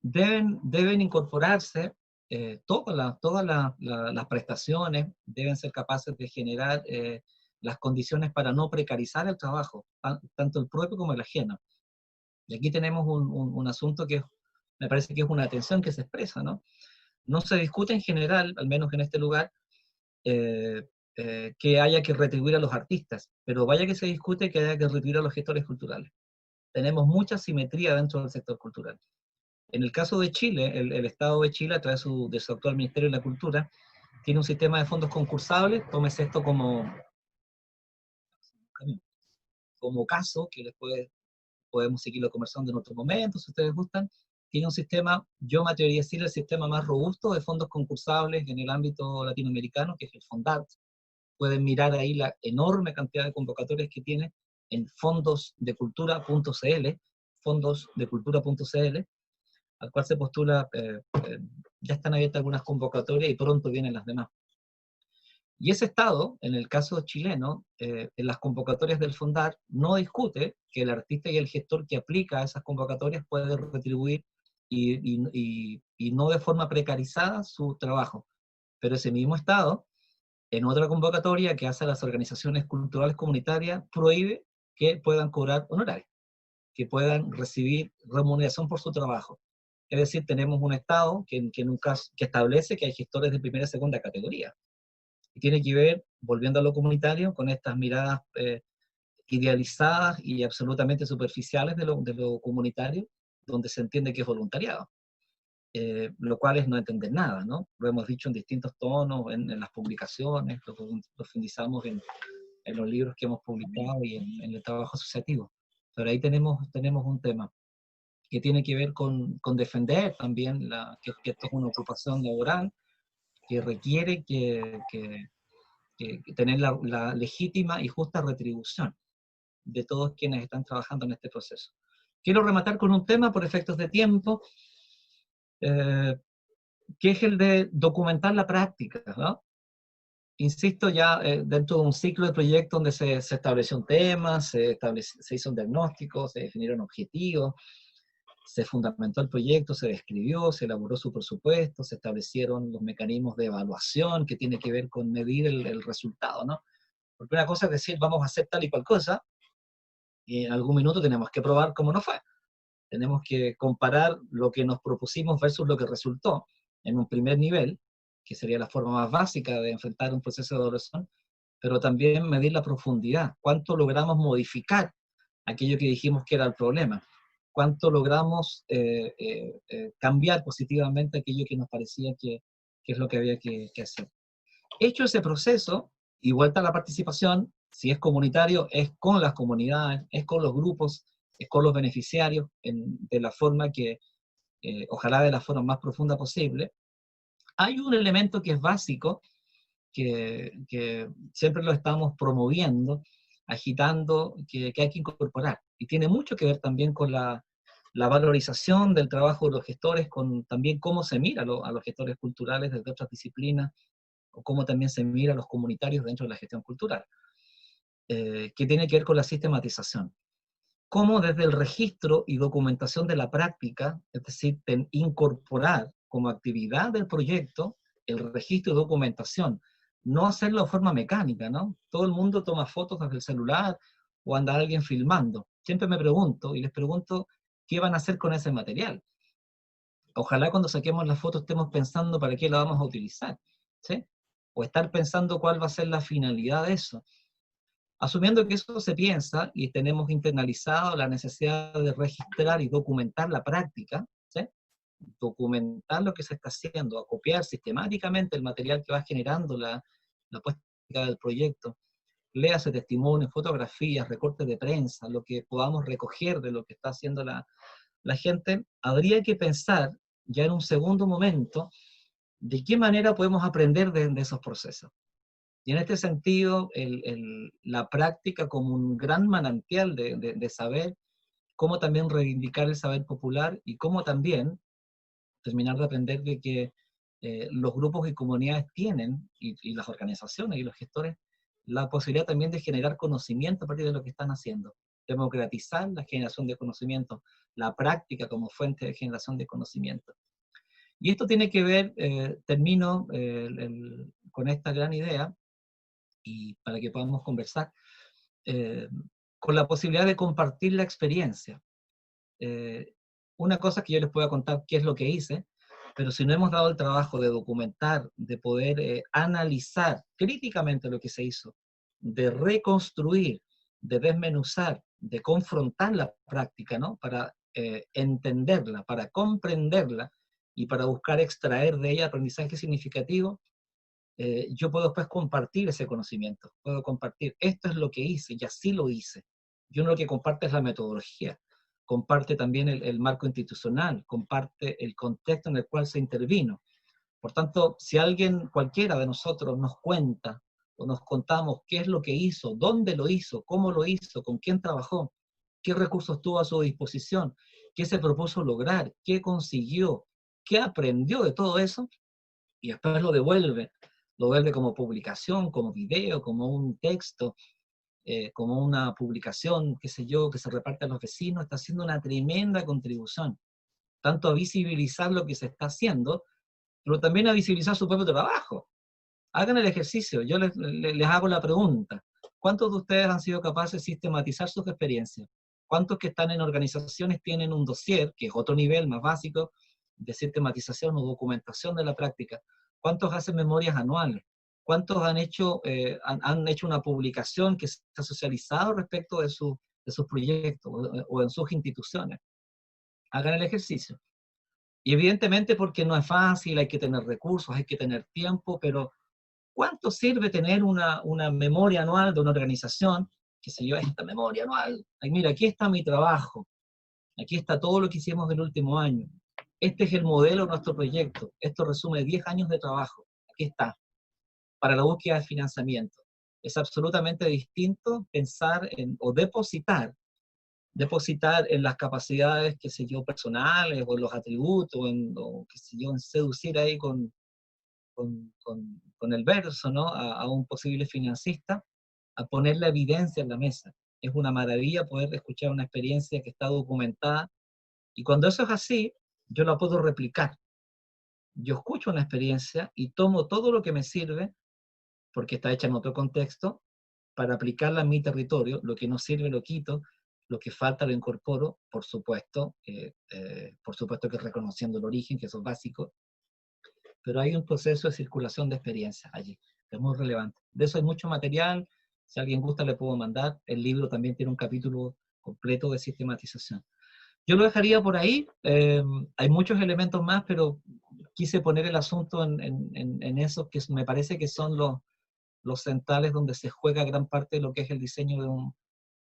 Deben incorporarse todas las prestaciones, deben ser capaces de generar las condiciones para no precarizar el trabajo, tanto el propio como el ajeno. Y aquí tenemos un asunto que me parece que es una tensión que se expresa, ¿no? No se discute en general, al menos en este lugar, que haya que retribuir a los artistas, pero vaya que se discute que haya que retribuir a los gestores culturales. Tenemos mucha simetría dentro del sector cultural. En el caso de Chile, el Estado de Chile, a través de su actual Ministerio de la Cultura, tiene un sistema de fondos concursables. Tómese esto como caso, que después podemos seguirlo conversando en otro momento, si ustedes gustan. Tiene un sistema, yo me atrevería a decir, el sistema más robusto de fondos concursables en el ámbito latinoamericano, que es el FONDART. Pueden mirar ahí la enorme cantidad de convocatorias que tiene en fondosdecultura.cl, fondosdecultura.cl, al cual se postula, ya están abiertas algunas convocatorias y pronto vienen las demás. Y ese Estado, en el caso chileno, en las convocatorias del FONDAR, no discute que el artista y el gestor que aplica a esas convocatorias puede retribuir y no de forma precarizada su trabajo. Pero ese mismo Estado, en otra convocatoria que hace a las organizaciones culturales comunitarias, prohíbe que puedan cobrar honorarios, que puedan recibir remuneración por su trabajo. Es decir, tenemos un Estado que establece que hay gestores de primera y segunda categoría. Y tiene que ver, volviendo a lo comunitario, con estas miradas idealizadas y absolutamente superficiales de lo comunitario, donde se entiende que es voluntariado. Lo cual es no entender nada, ¿no? Lo hemos dicho en distintos tonos, en las publicaciones, lo profundizamos en los libros que hemos publicado y en el trabajo asociativo. Pero ahí tenemos un tema que tiene que ver con defender también que esto es una ocupación laboral que requiere que tener la legítima y justa retribución de todos quienes están trabajando en este proceso. Quiero rematar con un tema por efectos de tiempo, que es el de documentar la práctica, ¿no? Insisto, ya dentro de un ciclo de proyecto donde se estableció un tema, se hizo un diagnóstico, se definieron objetivos, se fundamentó el proyecto, se describió, se elaboró su presupuesto, se establecieron los mecanismos de evaluación que tiene que ver con medir el resultado, ¿no? Porque una cosa es decir, vamos a hacer tal y cual cosa, y en algún minuto tenemos que probar cómo nos fue. Tenemos que comparar lo que nos propusimos versus lo que resultó en un primer nivel, que sería la forma más básica de enfrentar un proceso de evaluación, pero también medir la profundidad, cuánto logramos modificar aquello que dijimos que era el problema, cuánto logramos cambiar positivamente aquello que nos parecía que es lo que había que hacer. Hecho ese proceso, y vuelta a la participación, si es comunitario, es con las comunidades, es con los grupos, es con los beneficiarios, de la forma que, ojalá de la forma más profunda posible. Hay un elemento que es básico, que siempre lo estamos promoviendo, agitando, que hay que incorporar. Y tiene mucho que ver también con la valorización del trabajo de los gestores, con también cómo se mira a los gestores culturales desde otras disciplinas, o cómo también se mira a los comunitarios dentro de la gestión cultural, que tiene que ver con la sistematización. Cómo desde el registro y documentación de la práctica, es decir, incorporar como actividad del proyecto el registro y documentación, no hacerlo de forma mecánica, ¿no? Todo el mundo toma fotos desde el celular o anda alguien filmando. Siempre me pregunto, y les pregunto, ¿qué van a hacer con ese material? Ojalá cuando saquemos la foto estemos pensando para qué la vamos a utilizar, ¿sí? O estar pensando cuál va a ser la finalidad de eso. Asumiendo que eso se piensa y tenemos internalizado la necesidad de registrar y documentar la práctica, ¿sí? Documentar lo que se está haciendo, acopiar sistemáticamente el material que va generando la puesta del proyecto, léase testimonios, fotografías, recortes de prensa, lo que podamos recoger de lo que está haciendo la gente, habría que pensar ya en un segundo momento de qué manera podemos aprender de esos procesos. Y en este sentido, la práctica como un gran manantial de saber, cómo también reivindicar el saber popular y cómo también terminar de aprender de que los grupos y comunidades tienen, y las organizaciones y los gestores, la posibilidad también de generar conocimiento a partir de lo que están haciendo. Democratizar la generación de conocimiento, la práctica como fuente de generación de conocimiento. Y esto tiene que ver, termino con esta gran idea, y para que podamos conversar, con la posibilidad de compartir la experiencia. Una cosa que yo les pueda contar qué es lo que hice, pero si no hemos dado el trabajo de documentar, de poder analizar críticamente lo que se hizo, de reconstruir, de desmenuzar, de confrontar la práctica, ¿no? Para entenderla, para comprenderla y para buscar extraer de ella aprendizaje significativo, yo puedo después compartir ese conocimiento, puedo compartir, esto es lo que hice y así lo hice. Yo lo que comparte es la metodología, comparte también el marco institucional, comparte el contexto en el cual se intervino. Por tanto, si alguien, cualquiera de nosotros, nos cuenta o nos contamos qué es lo que hizo, dónde lo hizo, cómo lo hizo, con quién trabajó, qué recursos tuvo a su disposición, qué se propuso lograr, qué consiguió, qué aprendió de todo eso, y después lo vuelve como publicación, como video, como un texto, como una publicación, qué sé yo, que se reparte a los vecinos, está haciendo una tremenda contribución, tanto a visibilizar lo que se está haciendo, pero también a visibilizar su propio trabajo. Hagan el ejercicio, yo les hago la pregunta. ¿Cuántos de ustedes han sido capaces de sistematizar sus experiencias? ¿Cuántos que están en organizaciones tienen un dossier, que es otro nivel más básico, de sistematización o documentación de la práctica? ¿Cuántos hacen memorias anuales? ¿Cuántos han hecho una publicación que se ha socializado respecto de sus proyectos o en sus instituciones? Hagan el ejercicio. Y evidentemente porque no es fácil, hay que tener recursos, hay que tener tiempo, pero ¿cuánto sirve tener una memoria anual de una organización? Que se yo, esta memoria anual, ay, mira, aquí está mi trabajo, aquí está todo lo que hicimos del último año, este es el modelo de nuestro proyecto, esto resume 10 años de trabajo, aquí está, para la búsqueda de financiamiento. Es absolutamente distinto pensar o depositar en las capacidades, qué sé yo, personales, o en los atributos, o qué sé yo, en seducir ahí con el verso, ¿no? A un posible financista, a poner la evidencia en la mesa. Es una maravilla poder escuchar una experiencia que está documentada, y cuando eso es así, yo la puedo replicar. Yo escucho una experiencia y tomo todo lo que me sirve, porque está hecha en otro contexto, para aplicarla en mi territorio. Lo que no sirve lo quito, lo que falta lo incorporo, por supuesto que reconociendo el origen, que eso es básico, pero hay un proceso de circulación de experiencias allí, que es muy relevante. De eso hay mucho material, si alguien gusta le puedo mandar, el libro también tiene un capítulo completo de sistematización. Yo lo dejaría por ahí, hay muchos elementos más, pero quise poner el asunto en esos que me parece que son los centrales donde se juega gran parte de lo que es el diseño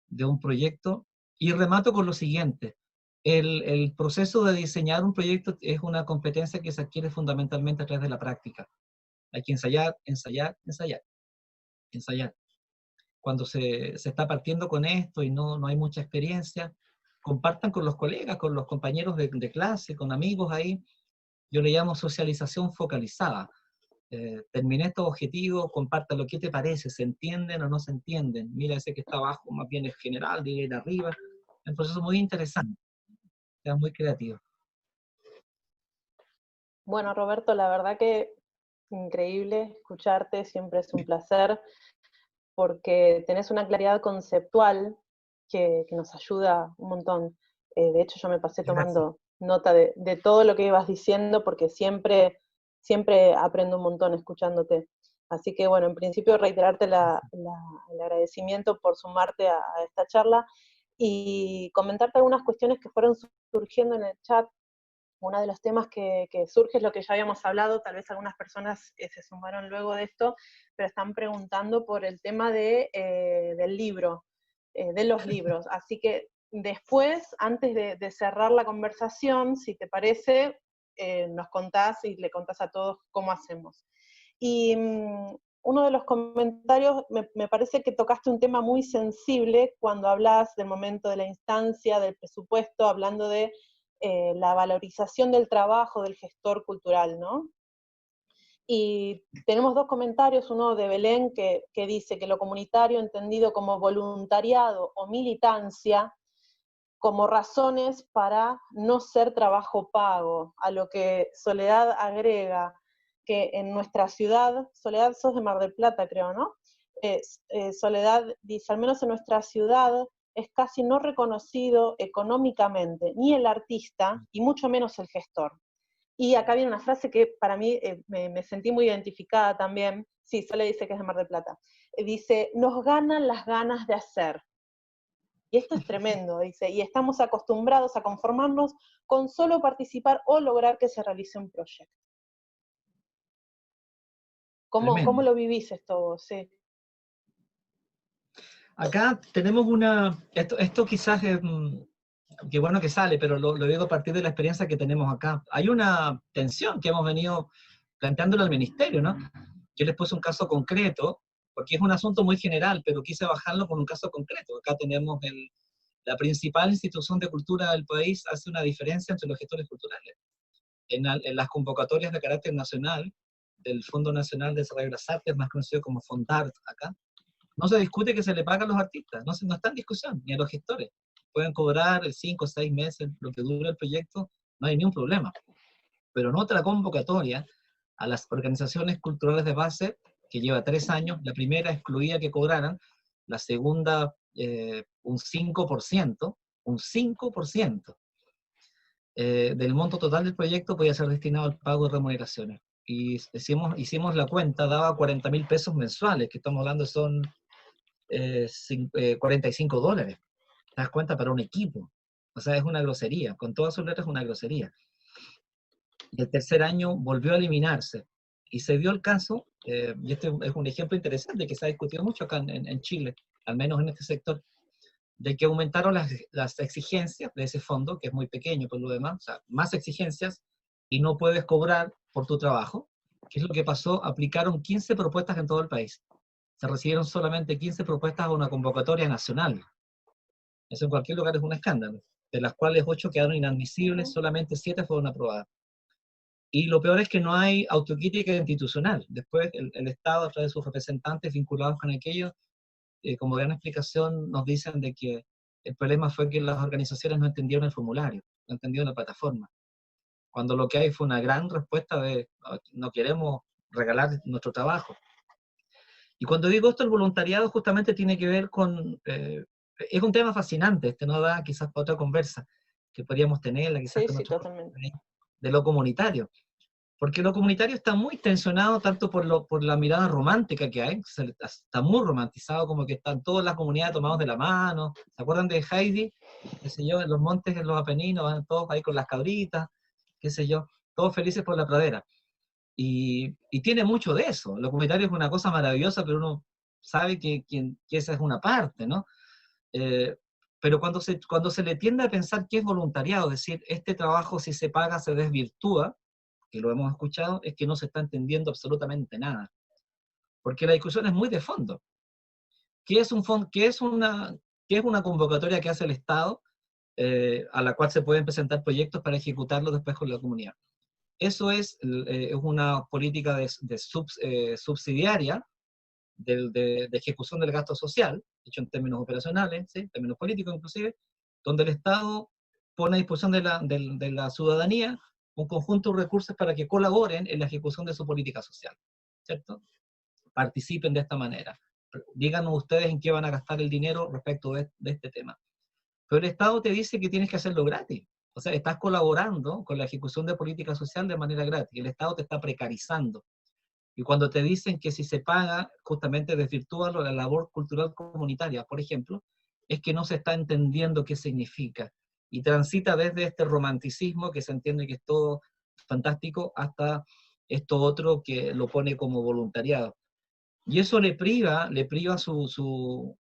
de un proyecto. Y remato con lo siguiente. El proceso de diseñar un proyecto es una competencia que se adquiere fundamentalmente a través de la práctica. Hay que ensayar, ensayar, ensayar, ensayar. Cuando se está partiendo con esto y no hay mucha experiencia, compartan con los colegas, con los compañeros de clase, con amigos ahí. Yo le llamo socialización focalizada. Terminé estos objetivos, compártalo, ¿qué te parece? ¿Se entienden o no se entienden? Mira, ese que está abajo más bien es general, de ir arriba. Es un proceso muy interesante, es muy creativo. Bueno, Roberto, la verdad que increíble escucharte, siempre es un placer, porque tenés una claridad conceptual que nos ayuda un montón. De hecho, yo me pasé tomando nota de todo lo que ibas diciendo, porque siempre aprendo un montón escuchándote. Así que, bueno, en principio reiterarte el agradecimiento por sumarte a esta charla y comentarte algunas cuestiones que fueron surgiendo en el chat. Uno de los temas que surge es lo que ya habíamos hablado, tal vez algunas personas se sumaron luego de esto, pero están preguntando por el tema del libro, de los libros. Así que después, antes de cerrar la conversación, si te parece, nos contás y le contás a todos cómo hacemos. Y uno de los comentarios, me parece que tocaste un tema muy sensible cuando hablas del momento de la instancia, del presupuesto, hablando de la valorización del trabajo del gestor cultural, ¿no? Y tenemos dos comentarios, uno de Belén que dice que lo comunitario entendido como voluntariado o militancia, como razones para no ser trabajo pago, a lo que Soledad agrega que en nuestra ciudad, Soledad sos de Mar del Plata creo, ¿no? Soledad dice, al menos en nuestra ciudad, es casi no reconocido económicamente ni el artista y mucho menos el gestor. Y acá viene una frase que para mí me sentí muy identificada también. Sí, Sole dice que es de Mar del Plata. Dice, nos ganan las ganas de hacer. Y esto es tremendo, dice, y estamos acostumbrados a conformarnos con solo participar o lograr que se realice un proyecto. ¿Cómo Tremendo. lo vivís esto vos? Sí. Acá tenemos esto quizás es, qué bueno que sale, pero lo digo a partir de la experiencia que tenemos acá. Hay una tensión que hemos venido planteándole al ministerio, ¿no? Yo les puse un caso concreto, porque es un asunto muy general, pero quise bajarlo con un caso concreto. Acá tenemos la principal institución de cultura del país, hace una diferencia entre los gestores culturales. En las convocatorias de carácter nacional, del Fondo Nacional de Desarrollo de las Artes, más conocido como FONDART acá, no se discute que se le paga a los artistas, no está en discusión, ni a los gestores. Pueden cobrar 5 o 6 meses, lo que dura el proyecto, no hay ningún problema. Pero en otra convocatoria, a las organizaciones culturales de base, que lleva 3 años, la primera excluía que cobraran, la segunda un 5%, un 5% del monto total del proyecto podía ser destinado al pago de remuneraciones. Y hicimos la cuenta, daba 40.000 pesos mensuales, que estamos hablando son $45. ¿Te das cuenta? Para un equipo. O sea, es una grosería. Con todas sus letras es una grosería. Y el tercer año volvió a eliminarse. Y se dio el caso, y este es un ejemplo interesante que se ha discutido mucho acá en Chile, al menos en este sector, de que aumentaron las exigencias de ese fondo, que es muy pequeño por lo demás, o sea, más exigencias, y no puedes cobrar por tu trabajo. ¿Qué es lo que pasó? Aplicaron 15 propuestas en todo el país. Se recibieron solamente 15 propuestas a una convocatoria nacional. Eso en cualquier lugar es un escándalo. De las cuales 8 quedaron inadmisibles, solamente 7 fueron aprobadas. Y lo peor es que no hay autocrítica institucional. Después el Estado, a través de sus representantes vinculados con aquello, como gran explicación, nos dicen de que el problema fue que las organizaciones no entendieron el formulario, no entendieron la plataforma. Cuando lo que hay fue una gran respuesta de no queremos regalar nuestro trabajo. Y cuando digo esto, el voluntariado justamente tiene que ver con... es un tema fascinante, no da quizás para otra conversa que podríamos tenerla, quizás Sí, con sí, otros totalmente. de lo comunitario. Porque lo comunitario está muy tensionado tanto por la mirada romántica que hay, está muy romantizado, como que están todas las comunidades tomados de la mano. ¿Se acuerdan de Heidi? Qué sé yo, en los montes, en los Apeninos, van todos ahí con las cabritas, qué sé yo, todos felices por la pradera. Y tiene mucho de eso. Lo comunitario es una cosa maravillosa, pero uno sabe que esa es una parte, ¿no? Pero cuando se le tiende a pensar que es voluntariado, es decir, este trabajo si se paga se desvirtúa, que lo hemos escuchado, es que no se está entendiendo absolutamente nada. Porque la discusión es muy de fondo. ¿Qué es un fondo, qué es una convocatoria que hace el Estado a la cual se pueden presentar proyectos para ejecutarlos después con la comunidad? Eso es una política subsidiaria de ejecución del gasto social, hecho en términos operacionales, ¿sí? En términos políticos inclusive, donde el Estado pone a disposición de la ciudadanía un conjunto de recursos para que colaboren en la ejecución de su política social, ¿cierto? Participen de esta manera. Díganos ustedes en qué van a gastar el dinero respecto de este tema. Pero el Estado te dice que tienes que hacerlo gratis. O sea, estás colaborando con la ejecución de política social de manera gratis. El Estado te está precarizando. Y cuando te dicen que si se paga, justamente desvirtúa la labor cultural comunitaria, por ejemplo, es que no se está entendiendo qué significa. Y transita desde este romanticismo, que se entiende que es todo fantástico, hasta esto otro que lo pone como voluntariado. Y eso le priva su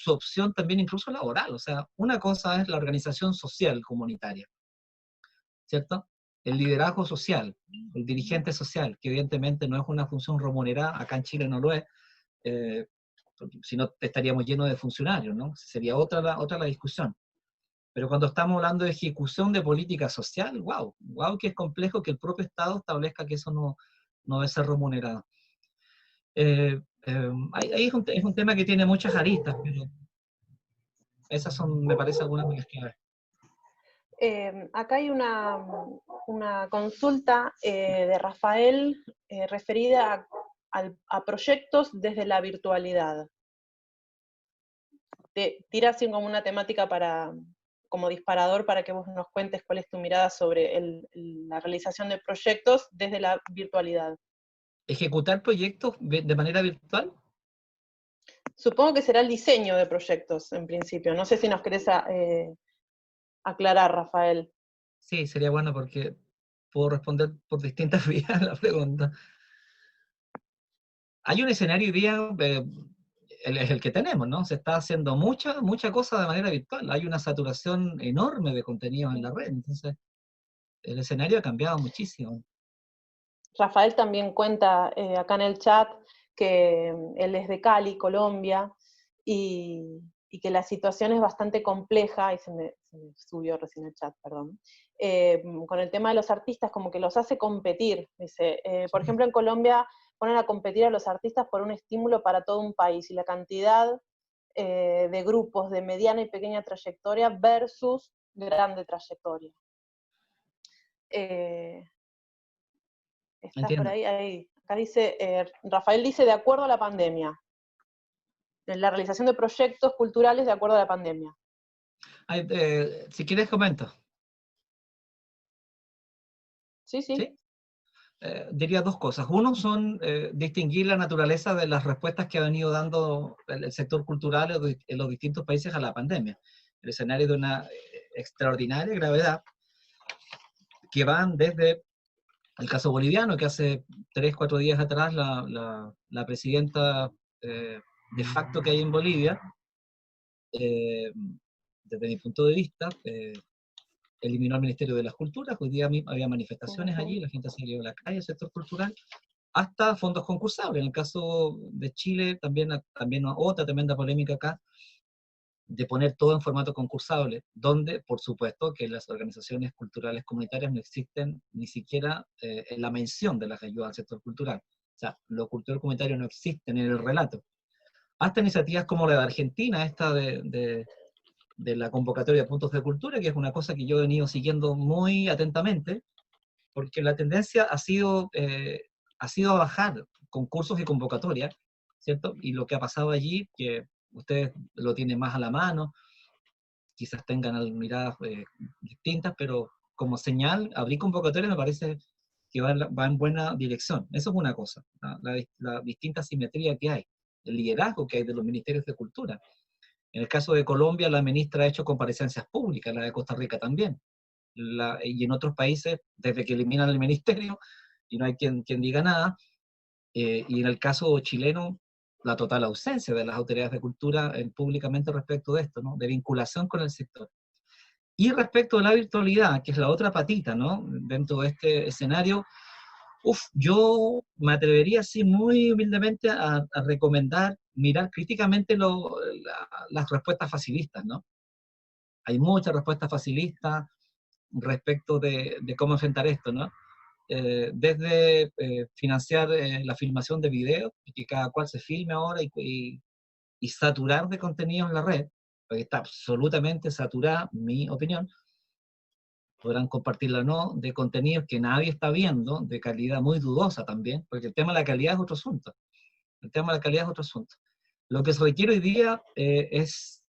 opción también incluso laboral. O sea, una cosa es la organización social comunitaria, ¿cierto? El liderazgo social, el dirigente social, que evidentemente no es una función remunerada, acá en Chile no lo es, si no estaríamos llenos de funcionarios, ¿no? Sería otra la discusión. Pero cuando estamos hablando de ejecución de política social, wow, que es complejo que el propio Estado establezca que eso no debe ser remunerado. Ahí es un tema que tiene muchas aristas, pero esas son, me parece, algunas de las claves. Acá hay una consulta de Rafael referida a proyectos desde la virtualidad. Te tira así como una temática como disparador para que vos nos cuentes cuál es tu mirada sobre la realización de proyectos desde la virtualidad. ¿Ejecutar proyectos de manera virtual? Supongo que será el diseño de proyectos en principio. No sé si nos querés aclarar, Rafael. Sí, sería bueno porque puedo responder por distintas vías la pregunta. Hay un escenario hoy día, es el que tenemos, ¿no? Se está haciendo mucha cosa de manera virtual. Hay una saturación enorme de contenidos en la red, entonces el escenario ha cambiado muchísimo. Rafael también cuenta acá en el chat que él es de Cali, Colombia, y que la situación es bastante compleja, y se me subió recién el chat, perdón, con el tema de los artistas, como que los hace competir. Dice, por ejemplo, en Colombia ponen a competir a los artistas por un estímulo para todo un país, y la cantidad de grupos de mediana y pequeña trayectoria versus grande trayectoria. ¿Estás por Entiendo. ahí? Ahí. Acá dice, Rafael dice, de acuerdo a la pandemia. En la realización de proyectos culturales de acuerdo a la pandemia. Si quieres comento. Sí, sí. ¿Sí? Diría dos cosas. Uno son distinguir la naturaleza de las respuestas que ha venido dando el sector cultural en los distintos países a la pandemia. El escenario de una extraordinaria gravedad que van desde el caso boliviano, que hace 3, 4 días atrás la presidenta de facto que hay en Bolivia, desde mi punto de vista, eliminó al Ministerio de las Culturas. Hoy día había manifestaciones allí, la gente salió a la calle, el sector cultural, hasta fondos concursables. En el caso de Chile, también otra tremenda polémica acá, de poner todo en formato concursable, donde, por supuesto, que las organizaciones culturales comunitarias no existen ni siquiera en la mención de las ayudas al sector cultural. O sea, lo cultural comunitario no existe en el relato. Hasta iniciativas como la de Argentina, esta de la convocatoria de puntos de cultura, que es una cosa que yo he venido siguiendo muy atentamente, porque la tendencia ha sido a bajar concursos y convocatorias, ¿cierto? Y lo que ha pasado allí, que ustedes lo tienen más a la mano, quizás tengan miradas distintas, pero como señal, abrir convocatorias me parece que va en buena dirección. Eso es una cosa, la distinta simetría que hay, el liderazgo que hay de los ministerios de cultura. En el caso de Colombia, la ministra ha hecho comparecencias públicas, la de Costa Rica también. Y en otros países, desde que eliminan el ministerio, y no hay quien diga nada, y en el caso chileno, la total ausencia de las autoridades de cultura públicamente respecto de esto, ¿no? De vinculación con el sector. Y respecto a la virtualidad, que es la otra patita, ¿no? Dentro de este escenario, yo me atrevería así muy humildemente a recomendar mirar críticamente las respuestas facilistas, ¿no? Hay muchas respuestas facilistas respecto de cómo enfrentar esto, ¿no? Desde financiar la filmación de videos, y que cada cual se filme ahora y saturar de contenido en la red, porque está absolutamente saturada, mi opinión, podrán compartirla o no, de contenidos que nadie está viendo, de calidad muy dudosa también, porque el tema de la calidad es otro asunto. El tema de la calidad es otro asunto. Lo que se requiere hoy día es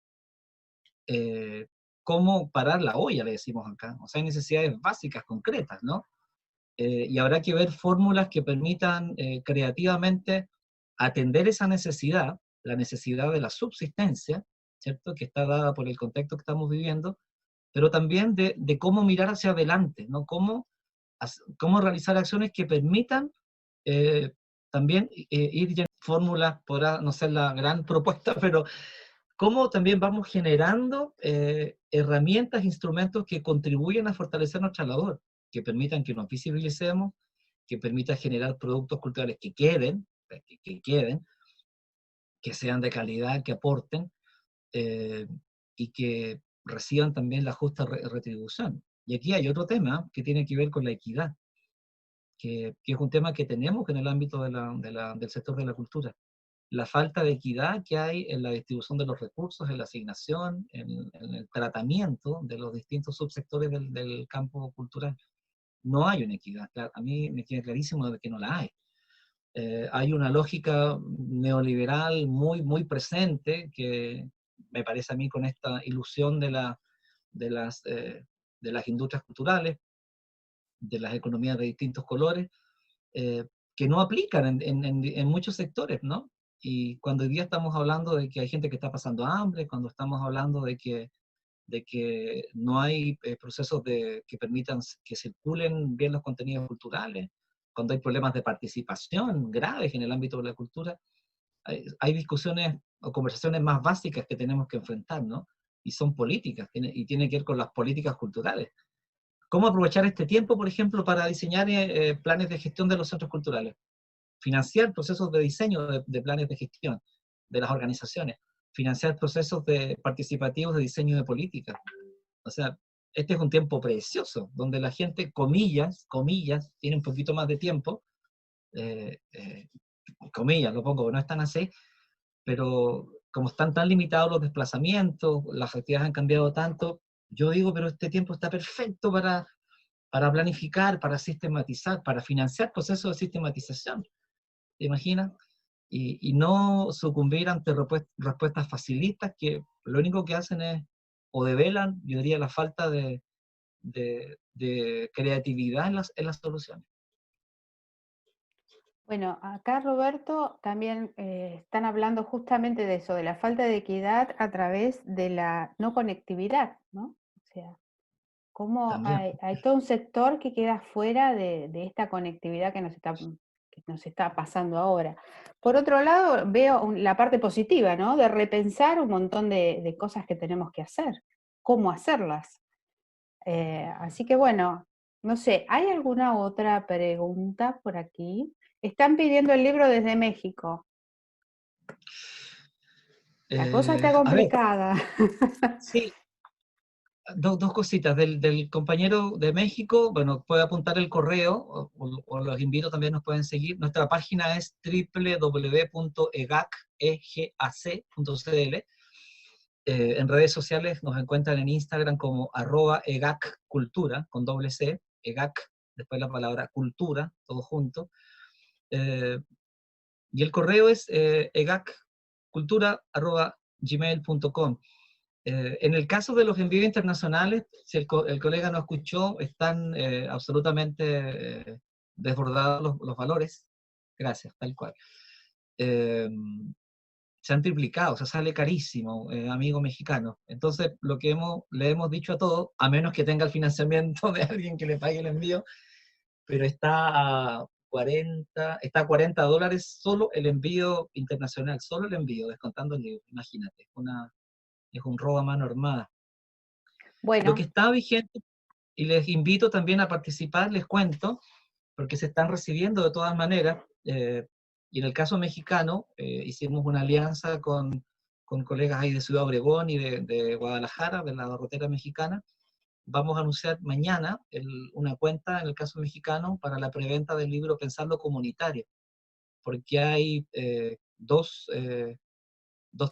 cómo parar la olla, le decimos acá. O sea, hay necesidades básicas, concretas, ¿no? Y habrá que ver fórmulas que permitan creativamente atender esa necesidad, la necesidad de la subsistencia, ¿cierto? Que está dada por el contexto que estamos viviendo, pero también de cómo mirar hacia adelante, ¿no? Cómo realizar acciones que permitan también ir llenando fórmulas, podrá no ser la gran propuesta, pero cómo también vamos generando herramientas, instrumentos que contribuyen a fortalecer nuestra labor, que permitan que nos visibilicemos, que permitan generar productos culturales que queden, que sean de calidad, que aporten, eh, y que reciban también la justa retribución. Y aquí hay otro tema que tiene que ver con la equidad, que es un tema que tenemos en el ámbito del sector de la cultura. La falta de equidad que hay en la distribución de los recursos, en la asignación, en el tratamiento de los distintos subsectores del campo cultural. No hay una equidad. A mí me queda clarísimo de que no la hay. Hay una lógica neoliberal muy presente que me parece a mí con esta ilusión de, las, eh, de las industrias culturales, de las economías de distintos colores, que no aplican en muchos sectores, ¿no? Y cuando hoy día estamos hablando de que hay gente que está pasando hambre, cuando estamos hablando de que no hay procesos que permitan que circulen bien los contenidos culturales, cuando hay problemas de participación graves en el ámbito de la cultura, hay discusiones o conversaciones más básicas que tenemos que enfrentar, ¿no? Y son políticas, y tiene que ver con las políticas culturales. ¿Cómo aprovechar este tiempo, por ejemplo, para diseñar planes de gestión de los centros culturales? Financiar procesos de diseño de planes de gestión de las organizaciones, financiar procesos participativos de diseño de políticas. O sea, este es un tiempo precioso, donde la gente, comillas, tiene un poquito más de tiempo, eh, eh, comillas, lo pongo, no están así, pero como están tan limitados los desplazamientos, las actividades han cambiado tanto, yo digo, pero este tiempo está perfecto para planificar, para sistematizar, para financiar procesos de sistematización. ¿Te imaginas? Y no sucumbir ante respuestas facilistas que lo único que hacen es, o develan, yo diría, la falta de creatividad en las soluciones. Bueno, acá Roberto también están hablando justamente de eso, de la falta de equidad a través de la no conectividad, ¿no? O sea, cómo También. hay todo un sector que queda fuera de esta conectividad que nos está pasando ahora. Por otro lado, veo la parte positiva, ¿no? De repensar un montón de cosas que tenemos que hacer, cómo hacerlas. Así que bueno, no sé, ¿hay alguna otra pregunta por aquí? Están pidiendo el libro desde México. La cosa está A ver, complicada. sí, dos cositas. Del compañero de México, bueno, puede apuntar el correo, o los invito también, nos pueden seguir. Nuestra página es www.egac.cl. En redes sociales nos encuentran en Instagram como @egaccultura, con doble C, egac, después la palabra cultura, todo junto. Y el correo es egaccultura@gmail.com. En el caso de los envíos internacionales, si el colega no escuchó, están absolutamente desbordados los valores. Gracias, tal cual. Se han triplicado, o sea, sale carísimo, amigo mexicano. Entonces, lo que le hemos dicho a todos, a menos que tenga el financiamiento de alguien que le pague el envío, pero está a $40 solo el envío internacional, solo el envío, descontando el libro, imagínate, es un robo a mano armada. Lo que Bueno, está vigente, y les invito también a participar, les cuento, porque se están recibiendo de todas maneras, y en el caso mexicano, hicimos una alianza con colegas ahí de Ciudad Obregón y de Guadalajara, de la Rotera Mexicana. Vamos a anunciar mañana una cuenta, en el caso mexicano, para la preventa del libro Pensarlo Comunitario, porque hay dos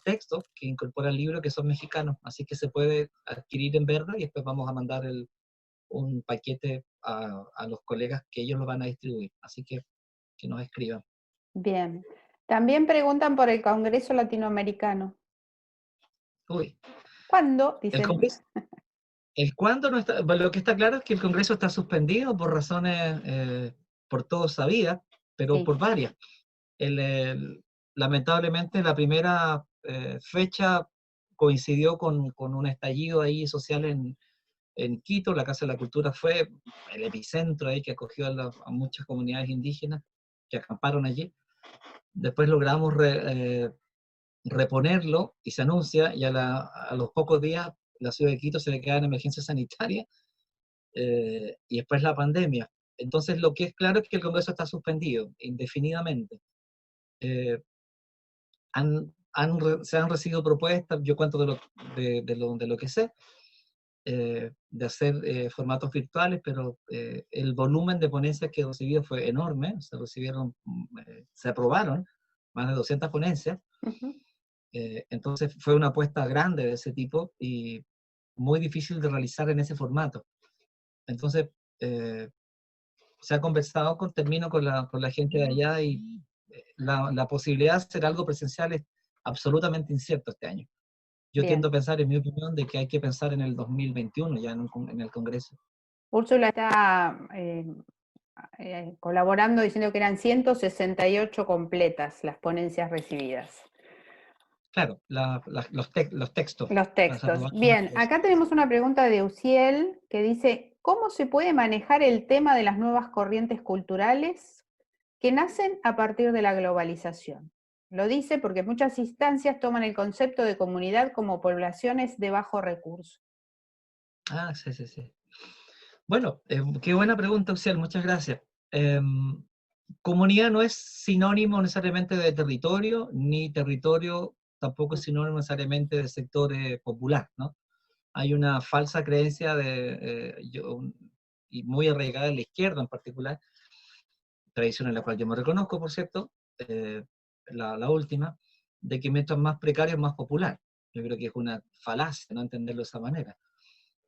textos que incorpora el libro que son mexicanos, así que se puede adquirir en verde y después vamos a mandar un paquete a los colegas que ellos lo van a distribuir, así que nos escriban. bien. También preguntan por el Congreso Latinoamericano. Uy, ¿Cuándo? el Dicen. Congreso, el cuándo no está, bueno, lo que está claro es que el Congreso está suspendido por razones, por todos sabidas, pero Sí. por varias. Lamentablemente la primera fecha coincidió con un estallido ahí social en Quito. La Casa de la Cultura fue el epicentro ahí que acogió a muchas comunidades indígenas que acamparon allí. Después logramos reponerlo y se anuncia, y a los pocos días la ciudad de Quito se declara en emergencia sanitaria, y después la pandemia. Entonces lo que es claro es que el Congreso está suspendido indefinidamente. Eh, se han recibido propuestas, yo cuento de lo que sé, de hacer formatos virtuales, pero el volumen de ponencias que recibió fue enorme, se aprobaron más de 200 ponencias, Ujú. entonces fue una apuesta grande de ese tipo y muy difícil de realizar en ese formato. Entonces, se ha conversado, termino con la gente de allá, y la posibilidad de hacer algo presencial es absolutamente incierto este año. Yo tiendo Bien. a pensar, en mi opinión, de que hay que pensar en el 2021 ya en el Congreso. Úrsula está colaborando diciendo que eran 168 completas las ponencias recibidas. Claro, los textos. Los textos. Bien, acá tenemos una pregunta de Uciel que dice, ¿cómo se puede manejar el tema de las nuevas corrientes culturales que nacen a partir de la globalización? Lo dice porque muchas instancias toman el concepto de comunidad como poblaciones de bajo recurso. Ah, sí, sí, sí. Bueno, qué buena pregunta, Uciel, muchas gracias. Comunidad no es sinónimo necesariamente de territorio, ni territorio tampoco es sinónimo necesariamente de sector popular, ¿no? Hay una falsa creencia y muy arraigada en la izquierda en particular, tradición en la cual yo me reconozco, por cierto, la última, de que mientras más precario es más popular. Yo creo que es una falacia no entenderlo de esa manera.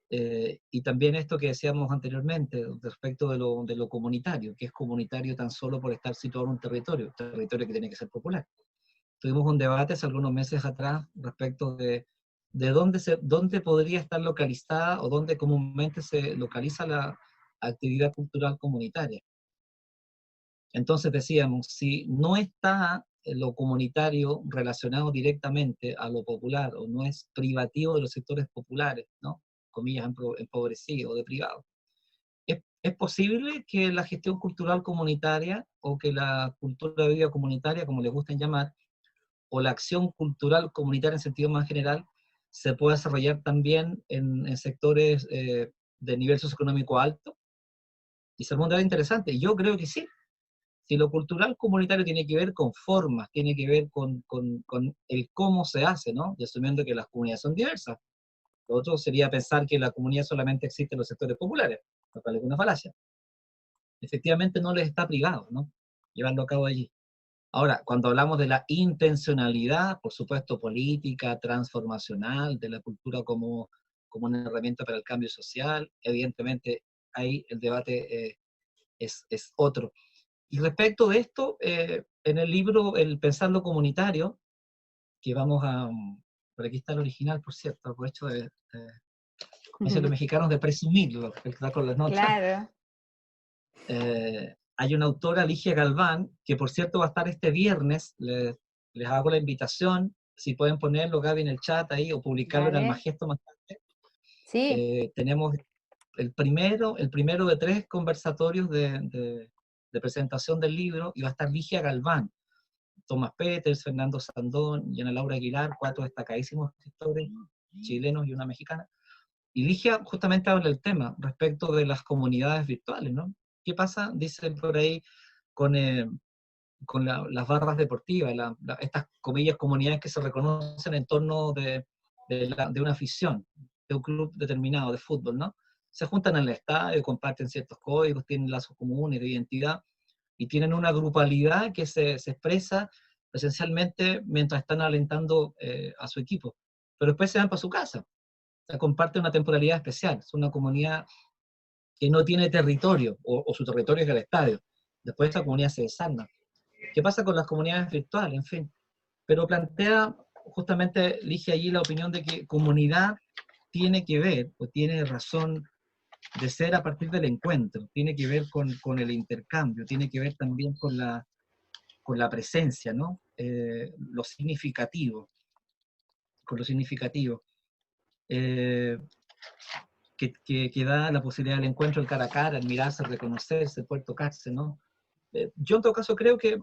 Y también esto que decíamos anteriormente respecto de lo comunitario, que es comunitario tan solo por estar situado en un territorio que tiene que ser popular. Tuvimos un debate hace algunos meses atrás respecto de dónde podría estar localizada o dónde comúnmente se localiza la actividad cultural comunitaria. Entonces decíamos, si no está lo comunitario relacionado directamente a lo popular o no es privativo de los sectores populares, ¿no? Comillas, empobrecidos o de privado, es posible que la gestión cultural comunitaria o que la cultura de vida comunitaria, como les gusta llamar, o la acción cultural comunitaria en sentido más general, se pueda desarrollar también en sectores de nivel socioeconómico alto. Y se mundo interesante. Y yo creo que sí. Si lo cultural comunitario tiene que ver con formas, tiene que ver con el cómo se hace, ¿no? Y asumiendo que las comunidades son diversas. Lo otro sería pensar que la comunidad solamente existe en los sectores populares, lo cual es una falacia. Efectivamente no les está privado, ¿no? Llevarlo a cabo allí. Ahora, cuando hablamos de la intencionalidad, por supuesto, política, transformacional, de la cultura como una herramienta para el cambio social, evidentemente ahí el debate es otro. Y respecto de esto, en el libro El Pensando Comunitario, que vamos a... Por aquí está el original, por cierto, aprovecho como dicen los mexicanos, de presumirlo, que está con las notas. Claro. Hay una autora, Ligia Galván, que por cierto va a estar este viernes, les hago la invitación, si pueden ponerlo, Gaby, en el chat ahí, o publicarlo en Almagesto más tarde. Sí. Tenemos el primero de 3 conversatorios de presentación del libro, y va a estar Ligia Galván, Tomás Peters, Fernando Sandón y Ana Laura Aguilar, 4 destacadísimos escritores chilenos y una mexicana. Y Ligia justamente habla del tema respecto de las comunidades virtuales, ¿no? ¿Qué pasa, dicen por ahí, con las barras deportivas, estas comillas comunidades que se reconocen en torno de una afición, de un club determinado de fútbol, ¿no? Se juntan en el estadio, comparten ciertos códigos, tienen lazos comunes de identidad y tienen una grupalidad que se expresa presencialmente mientras están alentando a su equipo. Pero después se van para su casa. O sea, comparten una temporalidad especial. Es una comunidad que no tiene territorio, o su territorio es el estadio. Después esa comunidad se desarma. ¿Qué pasa con las comunidades virtuales? En fin. Pero plantea, justamente elige allí la opinión de que comunidad tiene que ver, o tiene razón de ser a partir del encuentro, tiene que ver con el intercambio, tiene que ver también con la presencia, ¿no? Lo significativo, con lo significativo. Que da la posibilidad del encuentro el cara a cara, el mirarse, el reconocerse, el poder tocarse, ¿no? Yo en todo caso creo que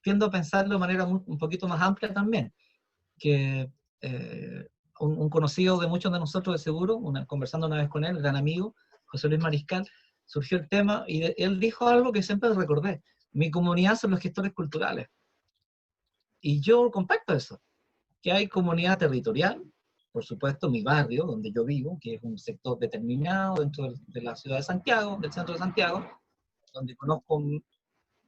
tiendo a pensarlo de manera un poquito más amplia también, que un conocido de muchos de nosotros de seguro, conversando una vez con él, gran amigo, José Luis Mariscal, surgió el tema y él dijo algo que siempre recordé: mi comunidad son los gestores culturales. Y yo comparto eso, que hay comunidad territorial, por supuesto mi barrio, donde yo vivo, que es un sector determinado dentro de la ciudad de Santiago, del centro de Santiago, donde conozco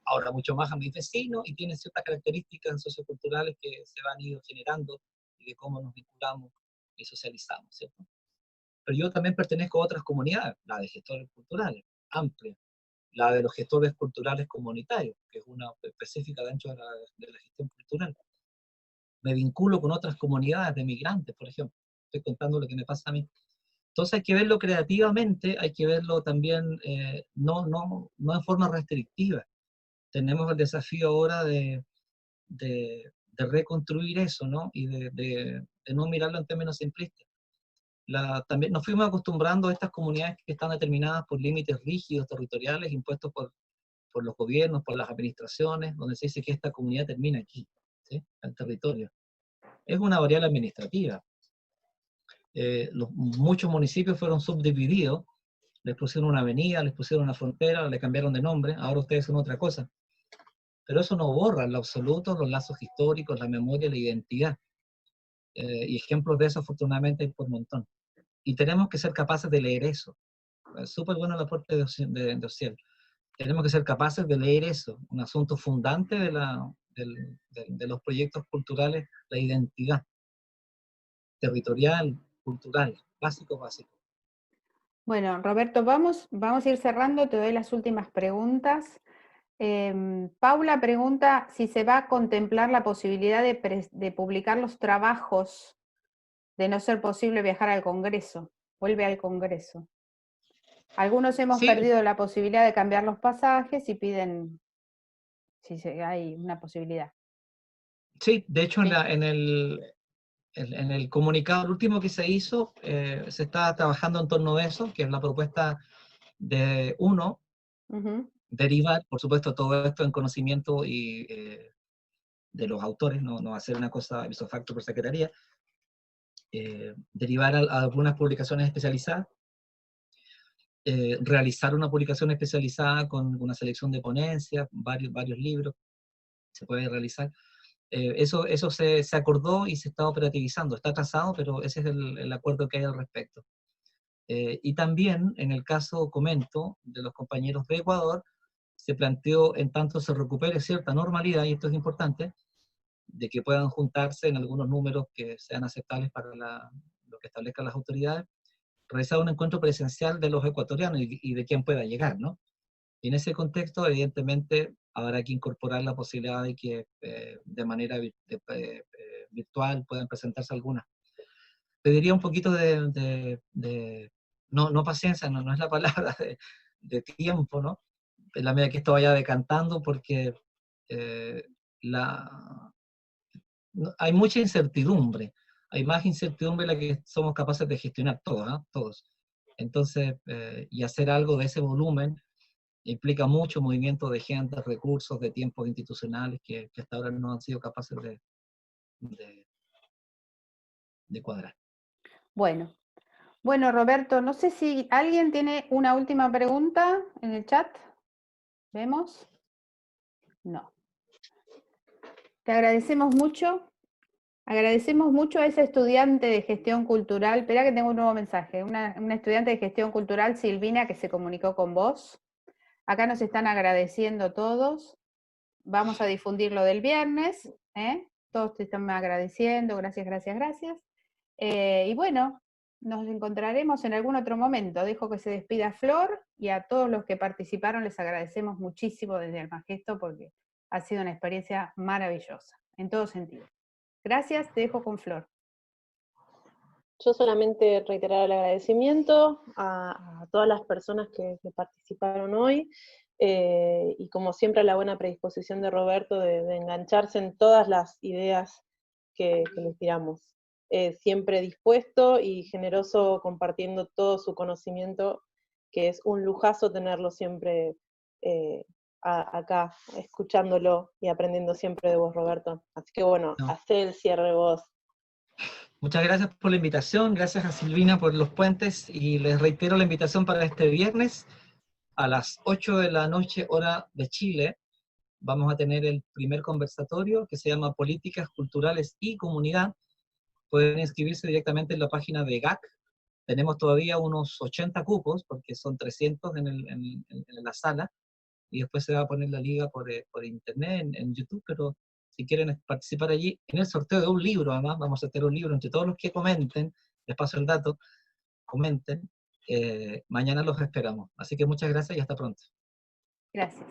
ahora mucho más a mis vecinos y tienen ciertas características socioculturales que se van ido generando y de cómo nos vinculamos y socializamos, ¿cierto? Pero yo también pertenezco a otras comunidades, la de gestores culturales, amplia, la de los gestores culturales comunitarios, que es una específica dentro de la gestión cultural. Me vinculo con otras comunidades de migrantes, por ejemplo. Estoy contando lo que me pasa a mí. Entonces hay que verlo creativamente, hay que verlo también no en forma restrictiva. Tenemos el desafío ahora de reconstruir eso, ¿no? Y de no mirarlo en términos simplistas. También nos fuimos acostumbrando a estas comunidades que están determinadas por límites rígidos, territoriales, impuestos por los gobiernos, por las administraciones, donde se dice que esta comunidad termina aquí, ¿sí? El territorio. Es una variable administrativa. Muchos municipios fueron subdivididos, les pusieron una avenida, les pusieron una frontera, le cambiaron de nombre, ahora ustedes son otra cosa. Pero eso no borra en lo absoluto los lazos históricos, la memoria, la identidad. Y ejemplos de eso, afortunadamente, hay por montón. Y tenemos que ser capaces de leer eso. Es súper bueno el aporte de Ociel. Tenemos que ser capaces de leer eso, un asunto fundante de los proyectos culturales, la identidad territorial, cultural, básico. Bueno, Roberto, vamos a ir cerrando, te doy las últimas preguntas. Paula pregunta si se va a contemplar la posibilidad de publicar los trabajos, de no ser posible viajar al Congreso. Vuelve al Congreso. Algunos hemos Sí, perdido la posibilidad de cambiar los pasajes y piden si hay una posibilidad. sí, de hecho Sí. En el comunicado, el último que se hizo, se está trabajando en torno a eso, que es la propuesta de derivar, por supuesto, todo esto en conocimiento y de los autores, no va a ser una cosa ipso facto por secretaría, derivar a algunas publicaciones especializadas, realizar una publicación especializada con una selección de ponencias, varios libros, se puede realizar. Eso se acordó y se está operativizando, está trazado, pero ese es el acuerdo que hay al respecto. Y también, en el caso, comento, de los compañeros de Ecuador, se planteó, en tanto se recupere cierta normalidad, y esto es importante, de que puedan juntarse en algunos números que sean aceptables para lo que establezcan las autoridades, realizar un encuentro presencial de los ecuatorianos y de quién pueda llegar, ¿no? Y en ese contexto, evidentemente, habrá que incorporar la posibilidad de que de manera virtual puedan presentarse algunas. Pediría un poquito no paciencia, no es la palabra, de tiempo, ¿no? En la medida que esto vaya decantando, porque hay mucha incertidumbre, hay más incertidumbre de la que somos capaces de gestionar todos, ¿no? Todos. Entonces, y hacer algo de ese volumen implica mucho movimiento de gente, recursos, de tiempos institucionales que hasta ahora no han sido capaces de cuadrar. Bueno, Roberto, no sé si alguien tiene una última pregunta en el chat. ¿Vemos? No. Te agradecemos mucho. Agradecemos mucho a esa estudiante de gestión cultural. Espera que tengo un nuevo mensaje. Una estudiante de gestión cultural, Silvina, que se comunicó con vos. Acá nos están agradeciendo todos. Vamos a difundir lo del viernes. Todos te están agradeciendo. Gracias. Y bueno, nos encontraremos en algún otro momento. Dejo que se despida Flor y a todos los que participaron les agradecemos muchísimo desde Almagesto porque ha sido una experiencia maravillosa, en todo sentido. Gracias, te dejo con Flor. Yo solamente reiterar el agradecimiento a todas las personas que participaron hoy, y como siempre la buena predisposición de Roberto de engancharse en todas las ideas que les tiramos. Siempre dispuesto y generoso compartiendo todo su conocimiento, que es un lujazo tenerlo siempre acá, escuchándolo y aprendiendo siempre de vos, Roberto. Así que bueno, No. hacé el cierre vos. Muchas gracias por la invitación, gracias a Silvina por los puentes, y les reitero la invitación para este viernes a las 8 de la noche, hora de Chile. Vamos a tener el primer conversatorio que se llama Políticas Culturales y Comunidad. Pueden inscribirse directamente en la página de GAC. Tenemos todavía unos 80 cupos, porque son 300 en la sala, y después se va a poner la liga por internet, en YouTube, pero si quieren participar allí, en el sorteo de un libro, además, vamos a tener un libro entre todos los que comenten, les paso el dato, comenten, mañana los esperamos. Así que muchas gracias y hasta pronto. Gracias.